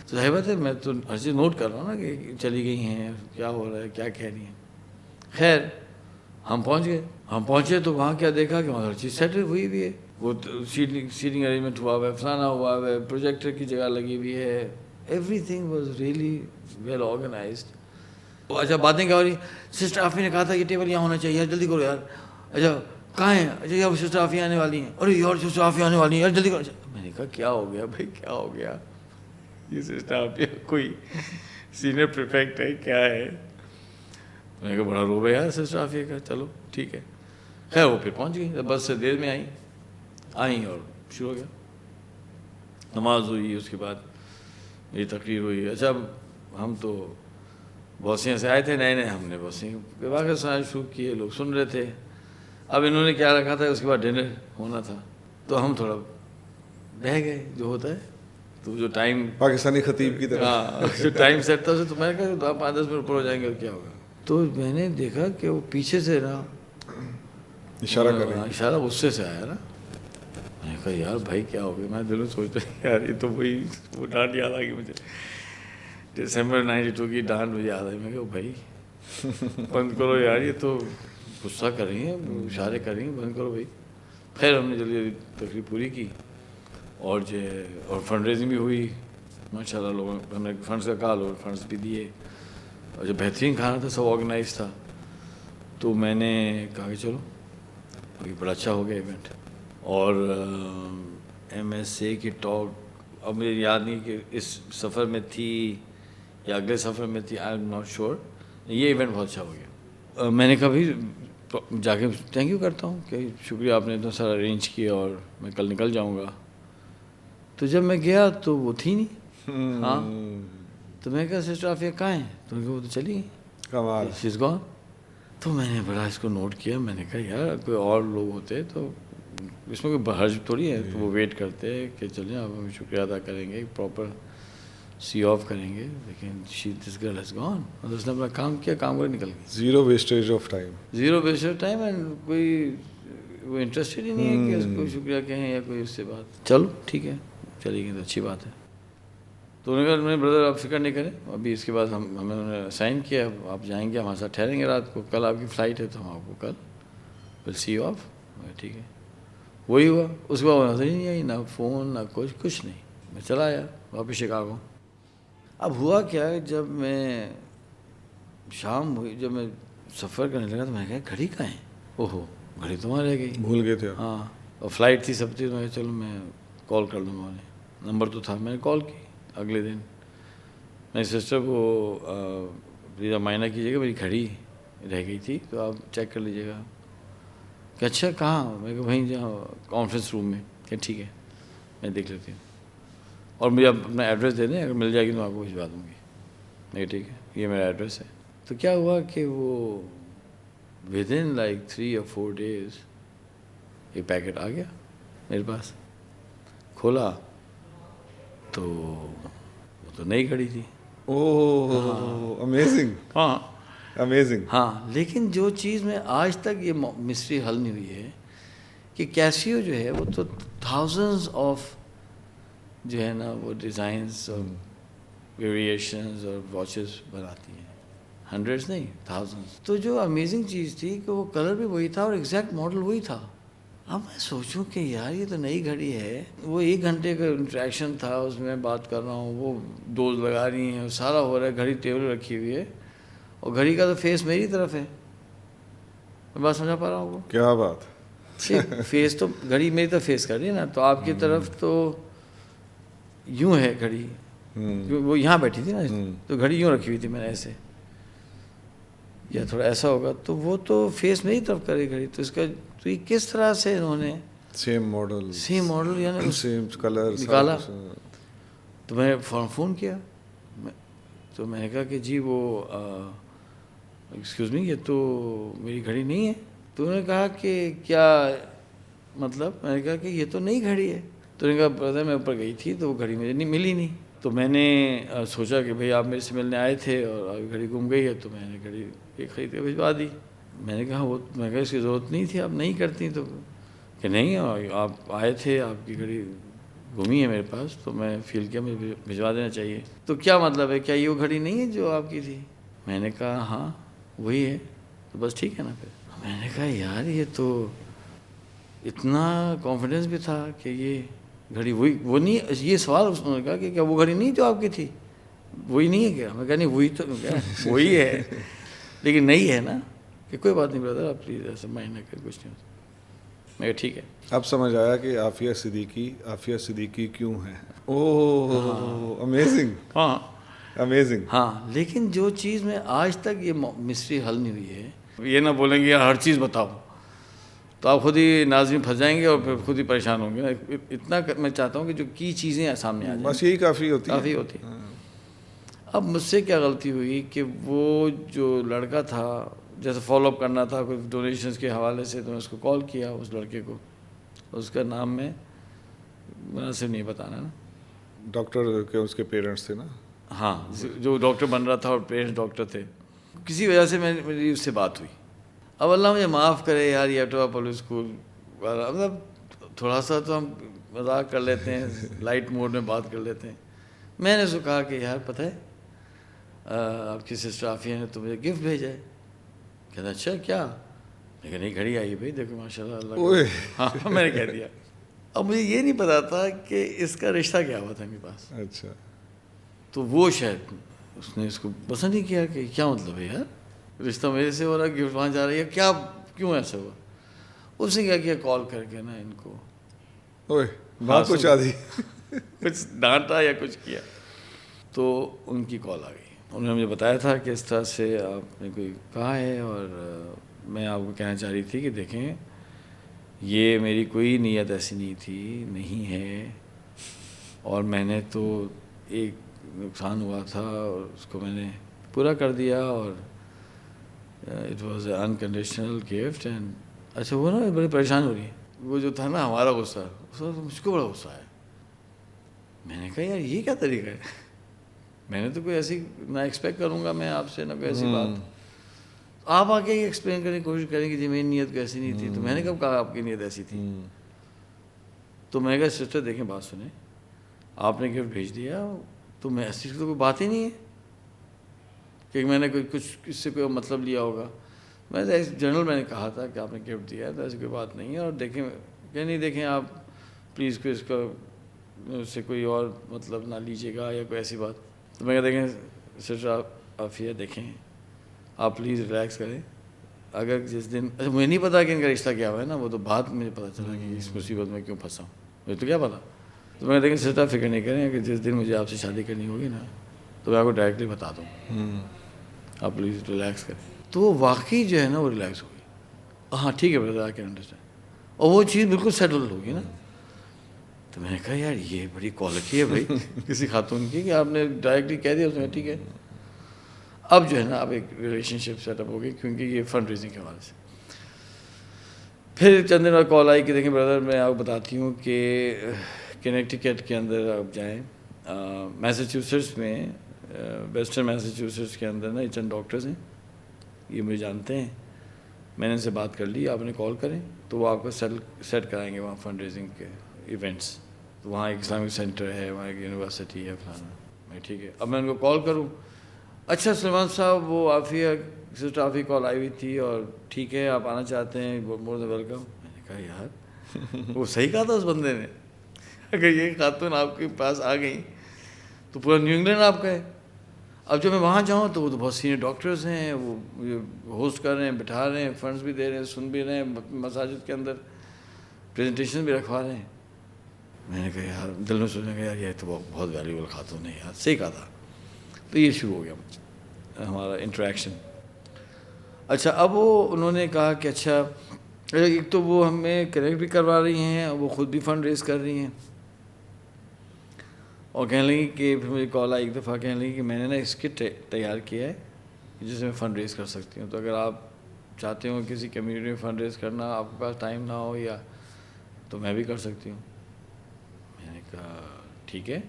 تو ظاہر بات ہے میں تو ہر چیز نوٹ کر رہا ہوں نا کہ چلی گئی ہیں, کیا ہو رہا ہے, کیا کہہ رہی ہیں. خیر ہم پہنچ گئے. ہم پہنچے تو وہاں کیا دیکھا کہ وہاں ہر چیز سیٹ ہوئی بھی ہے, وہ سیٹنگ ارینجمنٹ ہوا ہوا ہے, فلانا ہوا ہوا ہے, پروجیکٹر کی جگہ لگی ہوئی ہے, everything was really well organised. اچھا باتیں کیا ہو رہی, سسٹر آفی نے کہا تھا کہ ٹیبل یہاں ہونا چاہیے, یار جلدی کرو یار. اچھا کہاں ہیں, اچھا یار سسٹر آفی آنے والی ہیں, ارے یار سسٹر آفی آنے والی ہیں, یار جلدی کرو. میں نے کہا کیا ہو گیا بھائی, کیا ہو گیا, یہ سسٹر آفی کوئی سینئر پریفیکٹ ہے کیا ہے. میں نے کہا بڑا روب ہے یار سسٹر آفی کا. چلو ٹھیک ہے. خیر وہ پھر پہنچ گئی, بس سے دیر میں آئیں اور شروع ہو گیا. نماز ہوئی, اس کے بعد میری تقریر ہوئی. اچھا ہم تو بوسیاں سے آئے تھے نئے, ہم نے بوسیاں کے واقعہ سنانا شروع کیے, لوگ سن رہے تھے. اب انہوں نے کیا رکھا تھا, اس کے بعد ڈنر ہونا تھا, تو ہم تھوڑا بہہ گئے, جو ہوتا ہے. تو جو ٹائم پاکستانی خطیب کی طرح, ہاں جو ٹائم سیٹ تھا اسے, تو میں نے کہا 5-10 منٹ اوپر ہو جائیں گے اور کیا ہوگا. تو میں نے دیکھا کہ وہ پیچھے سے نا اشارہ کر رہے ہیں. اشارہ غصے سے آیا نا. میں نے کہا یار بھائی کیا ہو گیا. میں دل میں سوچتا یار یہ تو وہی وہ ڈانٹ یاد آ گئی مجھے, دسمبر 92 کی ڈانٹ مجھے یاد آئی. میں کہا بھائی بند کرو یار, یہ تو غصہ کر رہی ہیں, اشارے کر رہی ہیں, بند کرو بھائی. خیر ہم نے جلدی جلدی تقریب پوری کی, اور فنڈ ریزنگ بھی ہوئی ماشاء اللہ. لوگوں ہم نے فنڈس کا کہا, لوگوں فنڈس بھی دیے, اور جو بہترین کھانا تھا سب آرگنائز تھا. تو میں نے کہا کہ چلو یہ بڑا اچھا ہو گیا ایونٹ. اور MSA کی ٹاک اب مجھے یاد نہیں کہ اس سفر میں تھی یا اگلے سفر میں تھی, آئی ایم ناٹ شیور. یہ ایونٹ بہت اچھا ہو گیا. میں نے کہا بھائی جا کے تھینک یو کرتا ہوں کہ شکریہ آپ نے اتنا سارا ارینج کیا, اور میں کل نکل جاؤں گا. تو جب میں گیا تو وہ تھی نہیں. ہاں تو میں کہا سسٹر آفیہ کہاں ہیں, تو وہ تو چلی گئی, کمال. شی از گون. تو میں نے بڑا اس کو نوٹ کیا. میں نے کہا یار کوئی اور لوگ ہوتے تو اس میں کوئی حرج تھوڑی ہے. تو وہ ویٹ کرتے کہ چلیں آپ ہمیں شکریہ ادا کریں گے, پراپر سی آف کریں گے, لیکن دس گرل ہیز گون. اور اس نے اپنا کام کیا, کام کر نکل گئی. Zero wastage of time. Zero waste of time, and کوئی وہ انٹرسٹڈ ہی نہیں ہے کہ اس کو شکریہ کہیں یا کوئی اس سے بات. چلو ٹھیک ہے چلی گئی تو اچھی بات ہے. تو انہوں نے کہا میں بردر آپ فکر نہیں کریں, ابھی اس کے بعد ہمیں انہوں نے اسائن کیا, آپ جائیں گے ہمارے ساتھ ٹھہریں گے رات کو, کل آپ کی فلائٹ ہے تو ہم آپ کو کل ول سی یو آف. ٹھیک ہے. وہی ہوا. اس کے بعد نظر ہی نہیں آئی, نہ فون نہ کچھ نہیں. میں چلا آیا واپس شکاگو. اب ہوا کیا، جب میں شام ہوئی، جب میں سفر کرنے لگا تو میں نے کہا گھڑی کہاں ہے؟ اوہو گھڑی تو وہاں رہ گئی. بھول گئے تھے آپ؟ ہاں، اور فلائٹ تھی سب تھی، تو میں کہا چلو میں کال کر لوں گا انہیں. نمبر تو تھا، میں نے کال کی. اگلے دن میری سسٹر کو پلیز آپ معائنہ کیجیے گا، میری گھڑی رہ گئی تھی تو آپ چیک کر لیجیے گا. کہ اچھا کہاں؟ میں کہ وہیں جہاں کانفرنس روم میں. کہ ٹھیک ہے میں دیکھ لیتی ہوں، اور مجھے اپنا ایڈریس دے دیں، اگر مل جائے گی تو آپ کو بھجوا دوں گی. میں ٹھیک ہے یہ میرا ایڈریس ہے. تو کیا ہوا کہ وہ with in like 3 or 4 days ایک پیکٹ آ گیا میرے پاس. کھولا تو وہ تو نئی گھڑی تھی. اوہ امیزنگ. ہاں امیزنگ. ہاں، لیکن جو چیز میں آج تک یہ مسٹری حل نہیں ہوئی ہے کہ کیسیو جو ہے وہ تو تھاؤزنڈز آف جو ہے نا وہ ڈیزائنس اور ویریشنز اور واچز بناتی ہیں، ہنڈریڈس نہیں تھاؤزنڈس. تو جو امیزنگ چیز تھی کہ وہ کلر بھی وہی تھا اور ایگزیکٹ ماڈل وہی تھا. اب میں سوچوں کہ یار یہ تو نئی گھڑی ہے، وہ 1 گھنٹے کا انٹریکشن تھا، اس میں بات کر رہا ہوں، وہ ڈوز لگا رہی ہیں، سارا ہو رہا ہے، گھڑی ٹیبل رکھی ہوئی ہے اور گھڑی کا تو فیس میری طرف ہے. میں بات سمجھا پا رہا ہوں. کیا بات. فیس تو گھڑی میری طرف فیس کر رہی ہے نا، تو آپ کی طرف تو یوں ہے گھڑی، وہ یہاں بیٹھی تھی نا تو گھڑی یوں رکھی ہوئی تھی میں نے ایسے، یا تھوڑا ایسا ہوگا تو وہ تو فیس میری طرف کرے گھڑی. تو اس کا تو یہ کس طرح سے انہوں نے سیم ماڈل یعنی سیم کلر نکالا. تو میں نے فون کیا، تو میں نے کہا کہ جی وہ ایکسکیوز می یہ تو میری گھڑی نہیں ہے. تو انہوں نے کہا کہ کیا مطلب؟ میں نے کہا کہ یہ تو نئی گھڑی ہے. تو انہوں نے کہا برادر میں اوپر گئی تھی تو وہ گھڑی مجھے ملی نہیں. تو میں نے سوچا کہ بھئی آپ میرے سے ملنے آئے تھے اور ابھی گھڑی گم گئی ہے، تو میں نے گھڑی ایک خرید کے بھجوا دی. میں نے کہا میں کہا اس کی ضرورت نہیں تھی، آپ نہیں کرتی. تو کہ نہیں آپ آئے تھے، آپ کی گھڑی گمی ہے میرے پاس، تو میں فیل کیا مجھے بھجوا دینا چاہیے. تو کیا مطلب ہے، کیا یہ وہ گھڑی نہیں ہے جو آپ کی تھی؟ میں نے کہا ہاں وہی ہے. تو بس ٹھیک ہے نا. پھر میں نے کہا یار یہ تو اتنا کانفیڈنس بھی تھا کہ یہ گھڑی وہ نہیں. یہ سوال اس نے کہا کہ کیا وہ گھڑی نہیں جو آپ کی تھی وہی نہیں ہے کیا؟ میں کہا نہیں وہی تو وہی ہے لیکن نہیں ہے نا. کہ کوئی بات نہیں برادر آپ پلیز ایسا مائنڈ نہ کریں، کچھ نہیں. میں کہا ٹھیک ہے. اب سمجھ آیا کہ عافیہ صدیقی کیوں ہے. اوہ امیزنگ. ہاں امیزنگ. ہاں، لیکن جو چیز میں آج تک یہ مسٹری حل نہیں ہوئی ہے، یہ نہ بولیں گے یار ہر چیز بتاؤ تو آپ خود ہی ناظرین پھنس جائیں گے اور پھر خود ہی پریشان ہوں گے. اتنا میں چاہتا ہوں کہ جو کی چیزیں سامنے آ جائیں، بس یہی کافی ہوتی ہے. اب مجھ سے کیا غلطی ہوئی کہ وہ جو لڑکا تھا، جیسے فالو اپ کرنا تھا کوئی ڈونیشنز کے حوالے سے، تو میں اس کو کال کیا اس لڑکے کو. اس کا نام میں مناسب نہیں بتانا نا. ڈاکٹر کے اس کے پیرنٹس تھے نا. ہاں، جو ڈاکٹر بن رہا تھا اور پیرنٹس ڈاکٹر تھے. کسی وجہ سے میری اس سے بات ہوئی. اب اللہ مجھے معاف کرے یار، یہ ایٹوا پبلک اسکول والا مطلب تھوڑا سا تو ہم مذاق کر لیتے ہیں، لائٹ موڈ میں بات کر لیتے ہیں. میں نے اس کو کہا کہ یار پتہ ہے آپ کی سسٹر عافیہ نے تو مجھے گفٹ بھیجا ہے. کہتا اچھا کیا؟ لیکن نہیں گھڑی آئی بھائی دیکھو ماشاء اللہ اللہ. ہاں میں نے کہہ دیا. اب مجھے یہ نہیں پتا تھا کہ اس کا رشتہ کیا ہوا تھا میرے پاس. اچھا. تو وہ شاید اس نے اس کو پسند نہیں کیا کہ کیا مطلب ہے یار، رشتہ میرے سے ہو رہا ہے، گفٹ وہاں جا رہی ہے، کیا کیوں ایسا ہوا؟ اس نے کیا کیا کال کر کے نا ان کو بات پہنچا دی، کچھ ڈانٹا یا کچھ کیا. تو ان کی کال آ گئی. انہوں نے مجھے بتایا تھا کہ اس طرح سے آپ نے کوئی کہا ہے اور میں آپ کو کہنا چاہ رہی تھی کہ دیکھیں یہ میری کوئی نیت ایسی نہیں تھی، نہیں ہے، اور میں نے تو ایک نقصان ہوا تھا اور اس کو میں نے پورا کر دیا اور it was a unconditional gift. And اچھا وہ نا بڑی پریشان ہو رہی ہے. وہ جو تھا نا ہمارا غصہ، مجھ کو بڑا غصہ آیا. میں نے کہا یار یہ کیا طریقہ ہے، میں نے تو کوئی ایسی نہ ایکسپیکٹ کروں گا میں آپ سے نہ کوئی ایسی بات. آپ آگے یہ ایکسپلین کرنے کی کوشش کریں کہ جی میری نیت ایسی نہیں تھی. تو میں نے کب کہا آپ کی نیت ایسی تھی؟ تو میں نے کہا سسٹر دیکھیں بات سنیں، آپ نے گفٹ بھیج دیا تو میں ایسی تو کوئی بات ہی نہیں ہے کہ میں نے کوئی کچھ اس سے کوئی مطلب لیا ہوگا. میں جنرل میں نے کہا تھا کہ آپ نے گفٹ دیا ہے تو ایسی کوئی بات نہیں ہے. اور دیکھیں کہ نہیں دیکھیں آپ پلیز کوئی اس کا اس سے کوئی اور مطلب نہ لیجیے گا یا کوئی ایسی بات. تو میں کہا دیکھیں سسٹر عافیہ دیکھیں آپ پلیز ریلیکس کریں. اگر جس دن اچھا مجھے نہیں پتا کہ ان کا رشتہ کیا ہوا ہے نا, وہ تو بعد مجھے پتہ چلا کہ اس مصیبت میں کیوں پھنسا ہوں, مجھے تو کیا پتا. تو میں دیکھیں سسٹر فکر نہیں کریں کہ جس دن مجھے آپ سے شادی کرنی ہوگی نا تو میں آپ کو ڈائریکٹلی بتا دوں, آپ پلیز ریلیکس کریں. تو وہ واقعی جو ہے نا وہ ریلیکس ہوگی. ہاں ٹھیک ہے بردر آئی کین انڈرسٹینڈ, اور وہ چیز بالکل سیٹل ہوگی نا. تو میں نے کہا یار یہ بڑی کوالٹی ہے بھائی کسی خاتون کی کہ آپ نے ڈائریکٹلی کہہ دیا اس میں ٹھیک ہے. اب جو ہے نا اب ایک ریلیشن شپ سیٹ اپ ہو گئی کیونکہ یہ فنڈ ریزنگ کے حوالے سے. پھر چند دن بعد کال آئی کہ دیکھیں بردر میں آپ کو بتاتی ہوں کہ کنیکٹیکٹ کے اندر آپ جائیں, میساچوسٹس میں ویسٹرن میساچوسٹس کے اندر نا چند ڈاکٹرز ہیں, یہ مجھے جانتے ہیں, میں نے ان سے بات کر لی, آپ نے کال کریں تو وہ آپ کو سیٹ کرائیں گے وہاں فنڈ ریزنگ کے ایونٹس. وہاں ایک اسلامک سینٹر ہے, وہاں ایک یونیورسٹی ہے فلانا. میں ٹھیک ہے, اب میں ان کو کال کروں, اچھا سلمان صاحب وہ عافیہ سسٹر عافیہ کال آئی ہوئی تھی اور ٹھیک ہے آپ آنا چاہتے ہیں مور دین ویلکم. میں نے کہا یار وہ صحیح کہا تھا اس بندے نے, اگر یہ خاتون آپ کے پاس آ گئی تو پورا نیو انگلینڈ آپ کا ہے. اب جب میں وہاں جاؤں تو وہ تو بہت سینئر ڈاکٹرز ہیں, وہ ہوسٹ کر رہے ہیں, بٹھا رہے ہیں, فنڈز بھی دے رہے ہیں, سن بھی رہے ہیں, مساجد کے اندر پریزنٹیشن بھی رکھوا رہے ہیں. میں نے کہا یار دل میں سوچنے کا یار یہ تو بہت ویلیبل خاتون ہے یار, صحیح کہا تھا. تو یہ شروع ہو گیا ہمارا انٹریکشن. اچھا اب وہ انہوں نے کہا کہ اچھا ایک تو وہ ہمیں کنیکٹ بھی کروا رہی ہیں, وہ خود بھی فنڈ ریز کر رہی ہیں, اور کہنے لگی کہ پھر مجھے کال آئی ایک دفعہ, کہنے لگی کہ میں نے نا اس کٹ تیار کیا ہے جس میں فنڈ ریز کر سکتی ہوں, تو اگر آپ چاہتے ہو کسی کمیونٹی میں فنڈ ریز کرنا, آپ کے پاس ٹائم نہ ہو یا تو میں بھی کر سکتی ہوں. میں نے کہا ٹھیک ہے.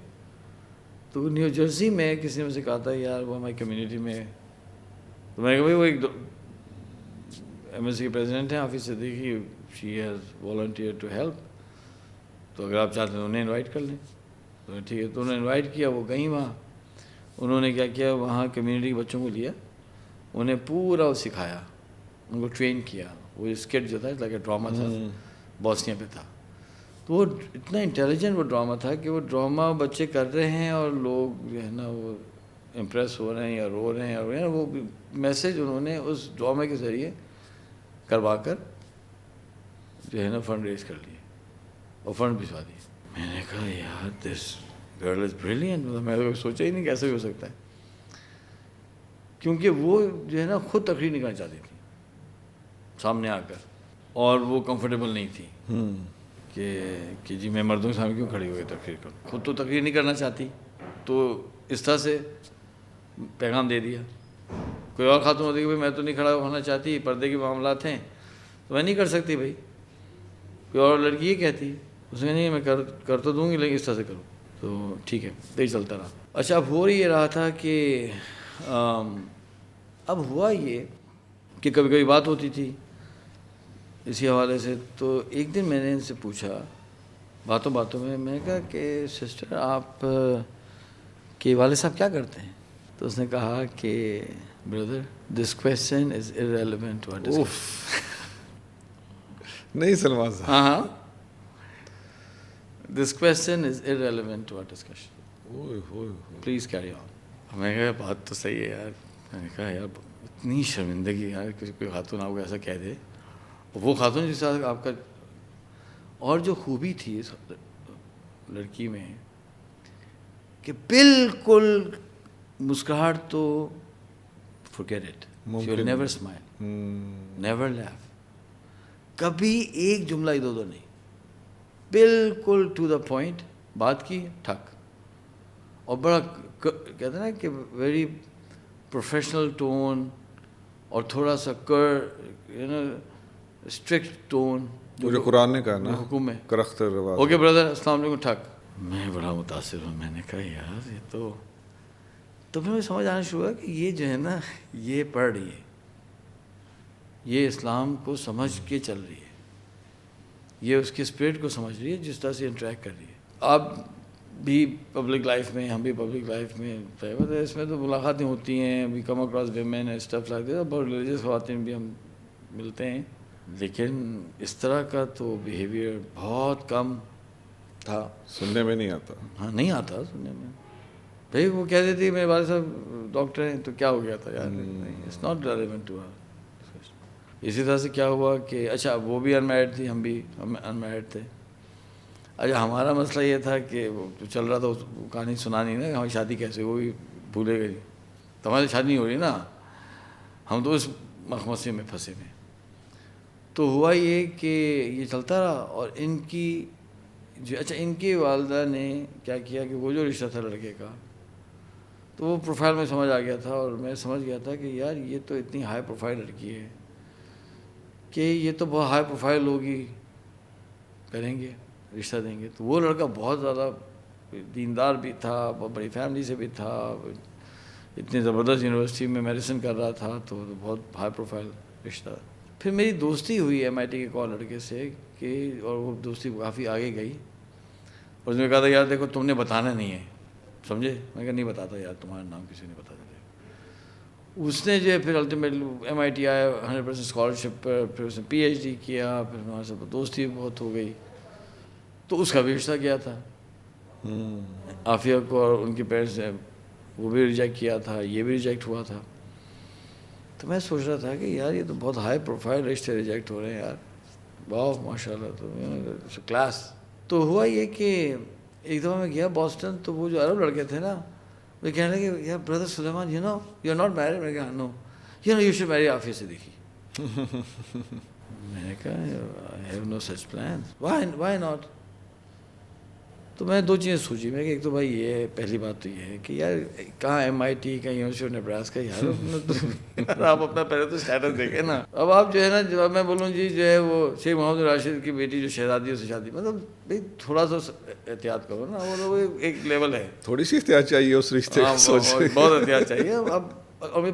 تو نیو جرسی میں کسی نے مجھ سے کہا تھا یار وہ ہماری کمیونٹی میں, تو میں نے کہا بھائی وہ ایک ایم ایس سی کے پریزیڈنٹ ہیں Hafiz Siddiqui, she has volunteer to help, تو اگر آپ چاہتے ہیں انہیں انوائٹ کر لیں. تو ٹھیک ہے, تو انہوں نے انوائٹ کیا, وہ گئیں وہاں. انہوں نے کیا کیا وہاں کمیونٹی کے بچوں کو لیا, انہیں پورا وہ سکھایا, ان کو ٹرین کیا. وہ اسکٹ جو تھا لائک اے ڈرامہ تھا, بوسنیا پہ تھا. تو وہ اتنا انٹیلیجنٹ وہ ڈرامہ تھا کہ وہ ڈرامہ بچے کر رہے ہیں اور لوگ جو ہے نا وہ امپریس ہو رہے ہیں یا رو رہے ہیں, اور وہ میسیج انہوں نے اس ڈرامے کے ذریعے کروا کر جو ہے نا فنڈ ریز کر لیے اور فنڈ بھجوا دیے. میں نے کہا یار دس گرل از بریلینٹ, میں تو سوچا ہی نہیں کیسے ہو سکتا ہے, کیونکہ وہ جو ہے نا خود تقریر نہیں کرنا چاہتی تھی سامنے آ کر, اور وہ کمفرٹیبل نہیں تھی کہ جی میں مردوں کے سامنے کیوں کھڑی ہو گئی تقریر کروں, خود تو تقریر نہیں کرنا چاہتی. تو اس طرح سے پیغام دے دیا. کوئی اور خاتون ہوتی کہ بھائی میں تو نہیں کھڑا ہونا چاہتی, پردے کے معاملات ہیں تو میں نہیں کر سکتی بھائی. کوئی اور لڑکی یہ کہتی, اس نے نہیں میں کر تو دوں گی لیکن اس طرح سے کروں. تو ٹھیک ہے, تو یہ چلتا رہا. اچھا اب ہو یہ رہا تھا کہ اب ہوا یہ کہ کبھی کبھی بات ہوتی تھی اسی حوالے سے. تو ایک دن میں نے ان سے پوچھا باتوں میں نے کہا کہ سسٹر آپ کے والد صاحب کیا کرتے ہیں؟ تو اس نے کہا کہ brother this question is irrelevant to our discussion. نہیں سلمان صاحب, ہاں this question is irrelevant to our discussion, please carry on. میں کہا بات تو صحیح ہے یار. میں نے کہا یار اتنی شرمندگی یار, کسی کوئی خاتون آپ کو ایسا کہہ دے, وہ خاتون جس طرح آپ کا. اور جو خوبی تھی اس لڑکی میں کہ بالکل مسکراہٹ تو forget it, she will never smile, never laugh, کبھی ایک جملہ ادھر ادھر نہیں, بالکل ٹو دا پوائنٹ بات کی ٹھک. اور بڑا کہتے ہیں نا کہ ویری پروفیشنل ٹون, اور تھوڑا سا اسٹرکٹ ٹون جو قرآن نے کہا نا حکم ہے, کرخت رواج. اوکے بردر السلام علیکم ٹھک. میں بڑا متاثر ہوں. میں نے کہا یار یہ تو پھر مجھے سمجھ آنا شروع ہوا کہ یہ جو ہے نا یہ پڑھ رہی ہے, یہ اسلام کو سمجھ کے چل رہی ہے, یہ اس کے اسپرٹ کو سمجھ رہی ہے جس طرح سے انٹریکٹ کر رہی ہے. آپ بھی پبلک لائف میں, ہم بھی پبلک لائف میں, اس میں تو ملاقاتیں ہوتی ہیں, we come across women and stuff like that, بہت ریلیجیس خواتین بھی ہم ملتے ہیں, لیکن اس طرح کا تو بیہیویئر بہت کم تھا. سننے میں نہیں آتا. ہاں نہیں آتا سننے میں. بھائی وہ کہہ دیتے میرے والد صاحب ڈاکٹر ہیں تو کیا ہو گیا تھا یار, it's not relevant to her. اسی طرح سے کیا ہوا کہ اچھا وہ بھی انمیرڈ تھی, ہم انمیرڈ تھے. اچھا ہمارا مسئلہ یہ تھا کہ وہ چل رہا تھا, اس کہانی سنانی نا, ہماری شادی کیسے, وہ بھی بھولے گئی. تو ہماری شادی نہیں ہو رہی نا, ہم تو اس مخمصے میں پھنسے ہوئے. تو ہوا یہ کہ یہ چلتا رہا, اور ان کی جو اچھا ان کی والدہ نے کیا کیا کہ وہ جو رشتہ تھا لڑکے کا, تو وہ پروفائل میں سمجھ آ گیا تھا, اور میں سمجھ گیا تھا کہ یار یہ تو اتنی ہائی پروفائل لڑکی ہے کہ یہ تو بہت ہائی پروفائل ہوگی, کریں گے رشتہ دیں گے. تو وہ لڑکا بہت زیادہ دیندار بھی تھا, بہت بڑی فیملی سے بھی تھا, اتنی زبردست یونیورسٹی میں میڈیسن کر رہا تھا, تو بہت ہائی پروفائل رشتہ. پھر میری دوستی ہوئی MIT کے ایک اور لڑکے سے کہ, اور وہ دوستی کافی آگے گئی, اور اس نے کہا تھا یار دیکھو تم نے بتانا نہیں ہے, سمجھے. میں کہا نہیں بتاتا یار, تمہارا نام کسی نے بتا دیا. اس نے جو ہے پھر الٹیمیٹلی MIT آیا 100% اسکالرشپ پر, پھر اس نے PhD کیا, پھر ہمارے ساتھ دوستی بہت ہو گئی. تو اس کا بھی رشتہ کیا تھا عافیہ کو, اور ان کے پیرنٹس نے وہ بھی ریجیکٹ کیا تھا, یہ بھی ریجیکٹ ہوا تھا. تو میں سوچ رہا تھا کہ یار یہ تو بہت ہائی پروفائل رشتے ریجیکٹ ہو رہے ہیں یار, واہ ماشاء اللہ, تو کلاس. تو ہوا یہ کہ ایک دفعہ میں گیا بوسٹن, تو وہ جو عرب لڑکے تھے نا, وہ کہنے لگے یار brother Suleman, you are not married. میں نے کہا نو, یو شوڈ میری عافیہ صدیقی. میں نے کہا I have no such plans, why not. تو میں دو چیزیں سوچی. میں کہ ایک تو بھائی یہ پہلی بات تو یہ ہے کہ یار کہاں MIT, کہیں یونیورسٹی آف نیبراسکا, یار آپ اپنا پہلے تو اسٹیٹس دیکھیں نا. اب آپ جو ہے نا, جب میں بولوں جی جو ہے وہ شیخ محمد راشد کی بیٹی جو شہزادی ہے اس سے شادی, مطلب بھائی تھوڑا سا احتیاط کرو نا, وہ ایک لیول ہے, تھوڑی سی احتیاط چاہیے اس رشتے کو سوچ. بہت احتیاط چاہیے. اب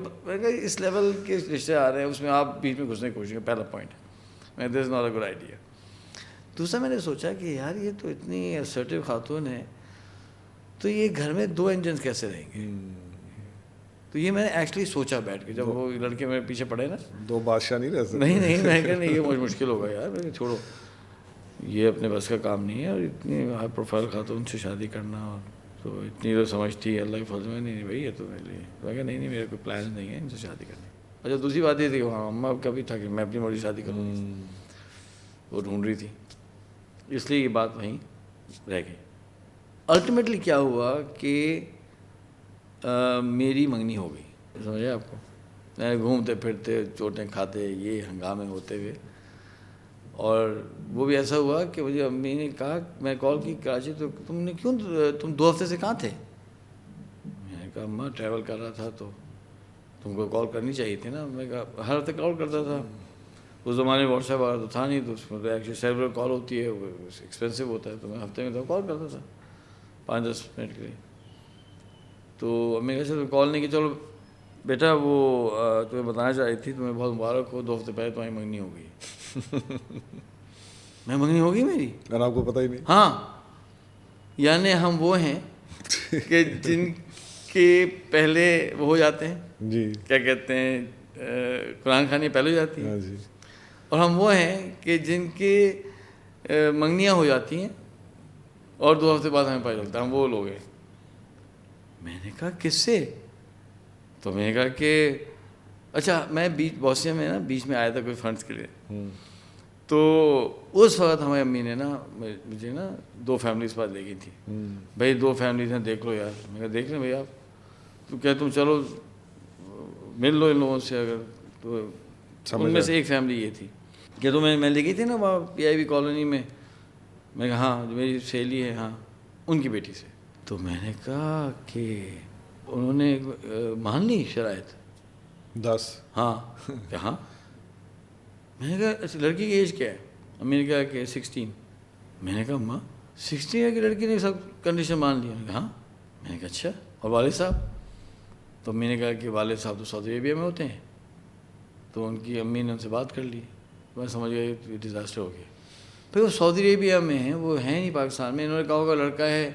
اس لیول کے رشتے آ رہے ہیں, اس میں آپ بیچ میں گھسنے کی کوشش کریں, پہلا پوائنٹ ہے, this is not a good idea. دوسرا میں نے سوچا کہ یار یہ تو اتنی اسرٹیو خاتون ہے, تو یہ گھر میں 2 انجنس کیسے رہیں گے. تو یہ میں نے ایکچولی سوچا بیٹھ کے, جب وہ لڑکے میرے پیچھے پڑے نا, 2 بادشاہ نہیں رہ سکتے. نہیں میں کہا نہیں یہ مشکل ہوگا یار, میں چھوڑو, یہ اپنے بس کا کام نہیں ہے, اور اتنی ہائی پروفائل خاتون سے شادی کرنا, اور تو اتنی تو سمجھتی ہے اللہ کے فضل میں, نہیں بھائی یہ تو میرے لیے. میں کہا نہیں میرے کوئی پلان نہیں ہے ان سے شادی کرنے. اچھا دوسری بات یہ تھی کہ ہاں اماں کا بھی تھا کہ میں اپنی مرضی شادی کروں, وہ ڈھونڈ رہی تھی, اس لیے یہ بات وہیں رہ گئی. الٹیمیٹلی کیا ہوا کہ میری منگنی ہو گئی, سمجھے آپ کو. میں گھومتے پھرتے چوٹیں کھاتے یہ ہنگامے ہوتے ہوئے, اور وہ بھی ایسا ہوا کہ مجھے امی نے کہا, میں کال کی کراچی, تو تم 2 ہفتے سے کہاں تھے. میں نے کہا اماں ٹریول کر رہا تھا, تو تم کو کال کرنی چاہیے تھی نا. میں کہا ہر ہفتے کال کرتا تھا, اس زمانے میں واٹس ایپ وغیرہ تو تھا نہیں, تو اس میں ایکچولی سیلولر کال ہوتی ہے, وہ ایکسپینسو ہوتا ہے, تو میں ہفتے میں تو کال کرتا تھا 5-10 منٹ کے لیے. تو امی کہا چلو کال نہیں کی, چلو بیٹا وہ تمہیں بتانا چاہ رہی تھی, تمہیں بہت مبارک ہو, 2 ہفتے پہلے تمہاری منگنی ہو گئی. میں منگنی ہو گئی میری, اور آپ کو پتہ ہی نہیں. ہاں یعنی ہم وہ ہیں کہ جن کے پہلے وہ ہو جاتے ہیں, جی کیا کہتے ہیں, قرآن خوانی پہلے ہو جاتی ہے, جی. اور ہم وہ ہیں کہ جن کے منگنیاں ہو جاتی ہیں اور 2 ہفتے بعد ہمیں پتہ چلتا ہے, ہم وہ لوگ ہیں. میں نے کہا کس سے. تو میں نے کہا کہ اچھا میں بوسنیا میں نا بیچ میں آیا تھا کوئی فنڈس کے لیے, تو اس وقت ہماری امی نے نا مجھے نا 2 فیملیز پاس لے گئی تھی. بھائی 2 فیملیز ہیں دیکھ لو یار. میں کہا دیکھ لیں بھائی آپ, تو کہ تم چلو مل لو ان لوگوں سے اگر, تو ان میں سے ایک فیملی یہ تھی کہ تو میں لے گئی تھی نا وہاں PIV کالونی میں. میں کہا ہاں جو میری سہیلی ہے, ہاں ان کی بیٹی سے. تو میں نے کہا کہ انہوں نے مان لی شرائط 10. ہاں کہ ہاں. میں نے کہا اچھا لڑکی کی ایج کیا ہے. امی نے کہا کہ 16. میں نے کہا اماں 16 ہے کہ لڑکی نے سب کنڈیشن مان لی. ہاں. میں نے کہا اچھا, اور والد صاحب. تو امی نے کہا کہ والد صاحب تو سعودی عربیہ میں ہوتے ہیں. تو ان کی امی نے ان سے بات کر لی. میں سمجھ گیا کہ ڈیزاسٹر ہو گیا. پھر وہ سعودی عربیہ میں ہیں, وہ ہیں نہیں پاکستان میں. انہوں نے کہا ہوگا لڑکا ہے,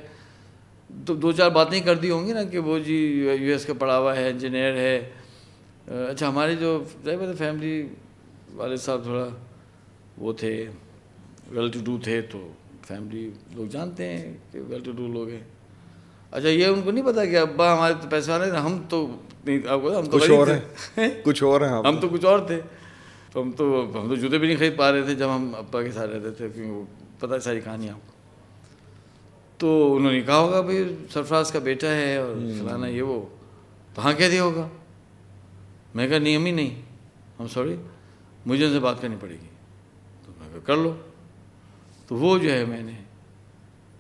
تو 2-4 باتیں کر دی ہوں گی نا کہ وہ جی US کا پڑھا ہوا ہے, انجینئر ہے. اچھا ہمارے جو فیملی والد صاحب تھوڑا وہ تھے, ویل ٹو ڈو تھے, تو فیملی لوگ جانتے ہیں کہ ویل ٹو ڈو لوگ ہیں. اچھا یہ ان کو نہیں پتا کہ ابا ہمارے تو پیسے والے، ہم تو ہم تو کچھ اور ہیں، کچھ اور ہیں، ہم تو کچھ اور تھے. تو ہم تو جوتے بھی نہیں خرید پا رہے تھے جب ہم ابا کے ساتھ رہتے تھے، کیونکہ وہ پتہ ہے ساری کہانی آپ کو. تو انہوں نے کہا ہوگا بھائی سرفراز کا بیٹا ہے اور فلانا یہ وہ، تو ہاں کہہ دیا ہوگا. میں کہا نہیں امی نہیں، ہم سوری، مجھے ان سے بات کرنی پڑے گی. تو میں کہا کر لو. تو وہ جو ہے میں نے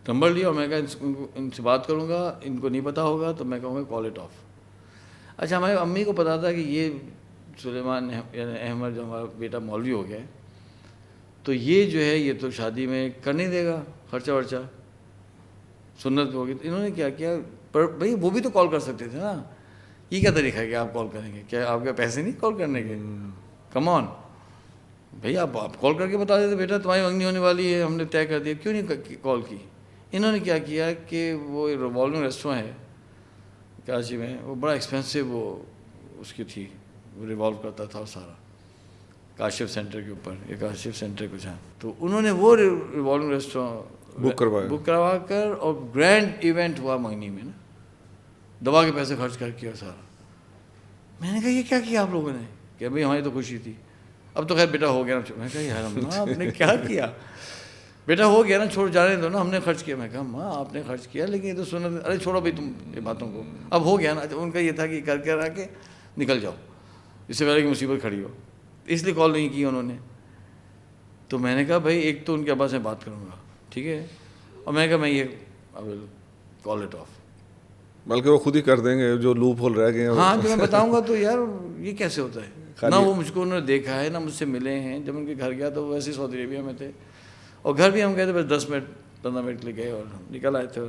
نمبر لیا اور میں کہا ان سے بات کروں گا، ان کو نہیں پتا ہوگا تو میں کہوں گا کال اٹ آف. اچھا ہماری امی کو پتا تھا کہ یہ سلیمان احمد جو ہمارا بیٹا مولوی ہو گیا ہے، تو یہ جو ہے یہ تو شادی میں کر نہیں دے گا خرچہ ورچہ، سنت ہوگی. تو انہوں نے کیا کیا، پر بھائی وہ بھی تو کال کر سکتے تھے نا. یہ کیا طریقہ ہے کہ آپ کال کریں گے؟ کیا آپ کے پیسے نہیں کال کرنے کے؟ کم آن بھائی، آپ کال کر کے بتا دیتے بیٹا تمہاری منگنی ہونے والی ہے، ہم نے طے کر دیا، کیوں نہیں کال کی؟ انہوں نے کیا کیا کہ وہ ریوالونگ ریسٹورینٹ ہے کراچی میں، وہ بڑا ایکسپینسو وہ اس کی تھی، وہ ریوالو کرتا تھا سارا کاشف سینٹر کے اوپر، یہ کاشف سینٹر کچھ ہے. تو انہوں نے وہ ریوالونگ ریسٹورینٹ بک کروا کر، اور گرینڈ ایونٹ ہوا منگنی میں نا، دوا کے پیسے خرچ کر کے اور سارا. میں نے کہا یہ کیا کیا آپ لوگوں نے؟ کہ بھائی ہماری تو خوشی تھی، اب تو خیر بیٹا ہو گیا نا. میں کہا یار اماں آپ نے کیا کیا؟ بیٹا ہو گیا نا، چھوڑ جانے دو نا، ہم نے خرچ کیا. میں کہا ماں آپ نے خرچ کیا لیکن یہ تو سنت، ارے چھوڑو بھائی تم یہ باتوں کو، اب ہو گیا نا. ان کا یہ تھا کہ کر کے آ کے نکل جاؤ، اس سے پہلے کہ مصیبت کھڑی ہو، اس لیے کال نہیں کی انہوں نے. تو میں نے کہا بھائی ایک تو ان کے ابا سے بات کروں گا، ٹھیک ہے، اور میں نے کہا میں یہ کال اٹ آف، بلکہ وہ خود ہی کر دیں گے جو لوپ ہول رہ گئے ہیں. ہاں جو میں بتاؤں گا تو یار یہ کیسے ہوتا ہے. نہ وہ مجھ کو انہوں نے دیکھا ہے، نہ مجھ سے ملے ہیں. جب ان کے گھر گیا تو وہ ویسے سعودی عربیہ میں تھے، اور گھر بھی ہم گئے تھے بس 10 منٹ 15 منٹ کے لیے گئے اور نکل آئے تھے.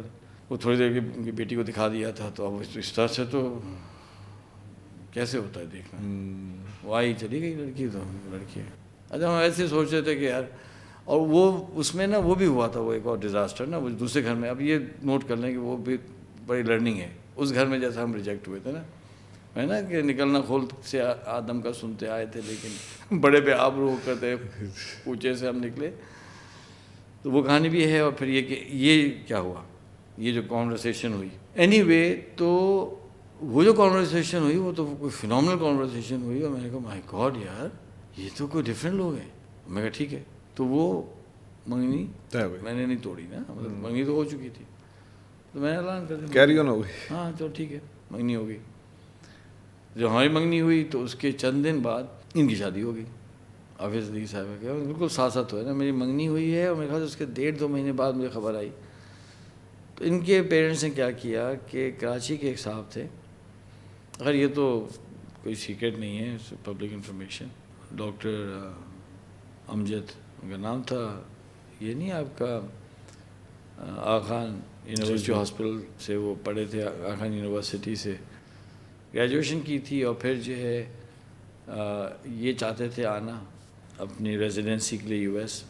وہ تھوڑی دیر کی بیٹی کو دکھا دیا تھا. تو اب اس طرح سے تو کیسے ہوتا ہے دیکھنا. وہ آئی چلی گئی لڑکی، تو لڑکی. اچھا ہم ایسے سوچ رہے تھے کہ یار، اور وہ اس میں نا وہ بھی ہوا تھا، وہ ایک اور ڈیزاسٹر نا وہ دوسرے گھر میں. اب یہ نوٹ کر لیں کہ وہ بھی بڑی لرننگ ہے اس گھر میں، جیسا ہم ریجیکٹ ہوئے تھے نا، ہے نا کہ نکلنا کھول سے آدم کا سنتے آئے تھے، لیکن بڑے پہ آبرو ہو کر تھے، اونچے سے ہم نکلے. تو وہ کہانی بھی ہے. اور پھر یہ کہ یہ کیا ہوا، یہ جو کانورسیشن ہوئی اینی وے، تو وہ جو کانورسیشن ہوئی وہ تو کوئی فینومنل کانورسیشن ہوئی. اور میں نے کہا مائی گاڈ یار یہ تو کوئی ڈفرینٹ لوگ ہیں. میں کہا ٹھیک ہے. تو وہ منگنی میں نے نہیں توڑی نا، مطلب منگنی تو ہو چکی تھی، تو میں نے اعلان کر دیا کیری آن ہو گئی. ہاں چلو ٹھیک ہے، منگنی ہو گئی. جو ہماری منگنی ہوئی تو اس کے چند دن بعد ان کی شادی ہو گئی حافظ صدیقی صاحبہ کے. بالکل ساتھ ساتھ ہوا ہے نا، میری منگنی ہوئی ہے اور میرے خیال سے اس کے 1.5-2 مہینے بعد مجھے خبر آئی. تو ان کے پیرنٹس نے کیا کیا کہ کراچی کے ایک صاحب تھے، اگر یہ تو کوئی سیکرٹ نہیں ہے، پبلک انفارمیشن، ڈاکٹر امجد ان کا نام تھا. یہ نہیں آپ کا آغا خان یونیورسٹی ہاسپٹل سے وہ پڑھے تھے، آغا خان یونیورسٹی سے گریجویشن کی تھی. اور پھر جو ہے یہ چاہتے تھے آنا اپنی ریزیڈنسی کے لیے یو ایس.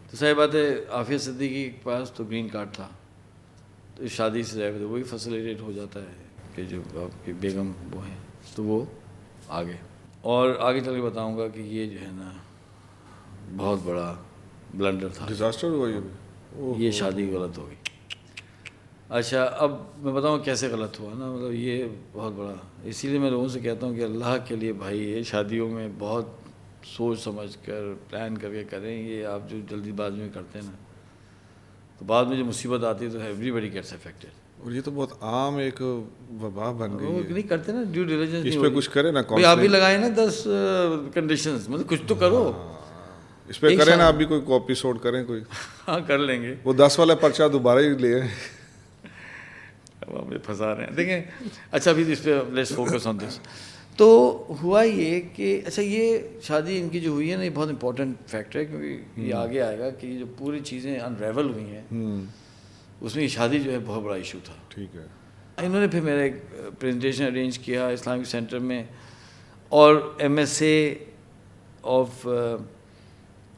تو صحیح بات ہے حافظ صدیقی کے پاس تو گرین کارڈ تھا، تو اس شادی سے ظاہر وہی فیسیلیٹیٹ ہو جاتا ہے کہ جو آپ کی بیگم وہ ہیں. تو وہ آگے، اور آگے چل کے بتاؤں گا کہ یہ جو ہے نا بہت بڑا بلنڈر تھا، ڈیزاسٹر ہوا یہ شادی غلط ہو گئی. اچھا اب میں بتاؤں کیسے غلط ہوا نا، مطلب یہ بہت بڑا. اسی لیے میں لوگوں سے کہتا ہوں کہ اللہ کے لیے بھائی یہ شادیوں میں بہت سوچ سمجھ کر پلان کر کے کریں. یہ آپ جو جلدی بازی میں کرتے ہیں نا تو بعد میں جو مصیبت آتی ہے تو ایوری بڈی گیٹس افیکٹڈ. اور یہ تو بہت عام ایک وبا بن گئی ہے. نہیں کرتے نا ڈیو ڈیلیجنس، اس پہ کچھ کرے نا، آپ بھی لگائے نا 10 کنڈیشنز، مطلب کچھ تو کرو اس پہ کریں نا. آپ بھی کوئی ایپیسوڈ کریں کوئی. ہاں کر لیں گے. وہ 10 والا پرچہ دوبارہ ہی لے اب ہم پھنسا رہے ہیں دیکھیں. اچھا ابھی اس پہ لیٹس فوکس آن دس. تو ہوا یہ کہ اچھا یہ شادی ان کی جو ہوئی ہے نا یہ بہت امپورٹنٹ فیکٹر ہے، کیونکہ یہ آگے آئے گا کہ یہ جو پوری چیزیں انریول ہوئی ہیں اس میں یہ شادی جو ہے بہت بڑا ایشو تھا. ٹھیک ہے. انہوں نے پھر میرا ایک پریزنٹیشن ارینج کیا اسلامک سینٹر میں، اور ایم ایس اے آف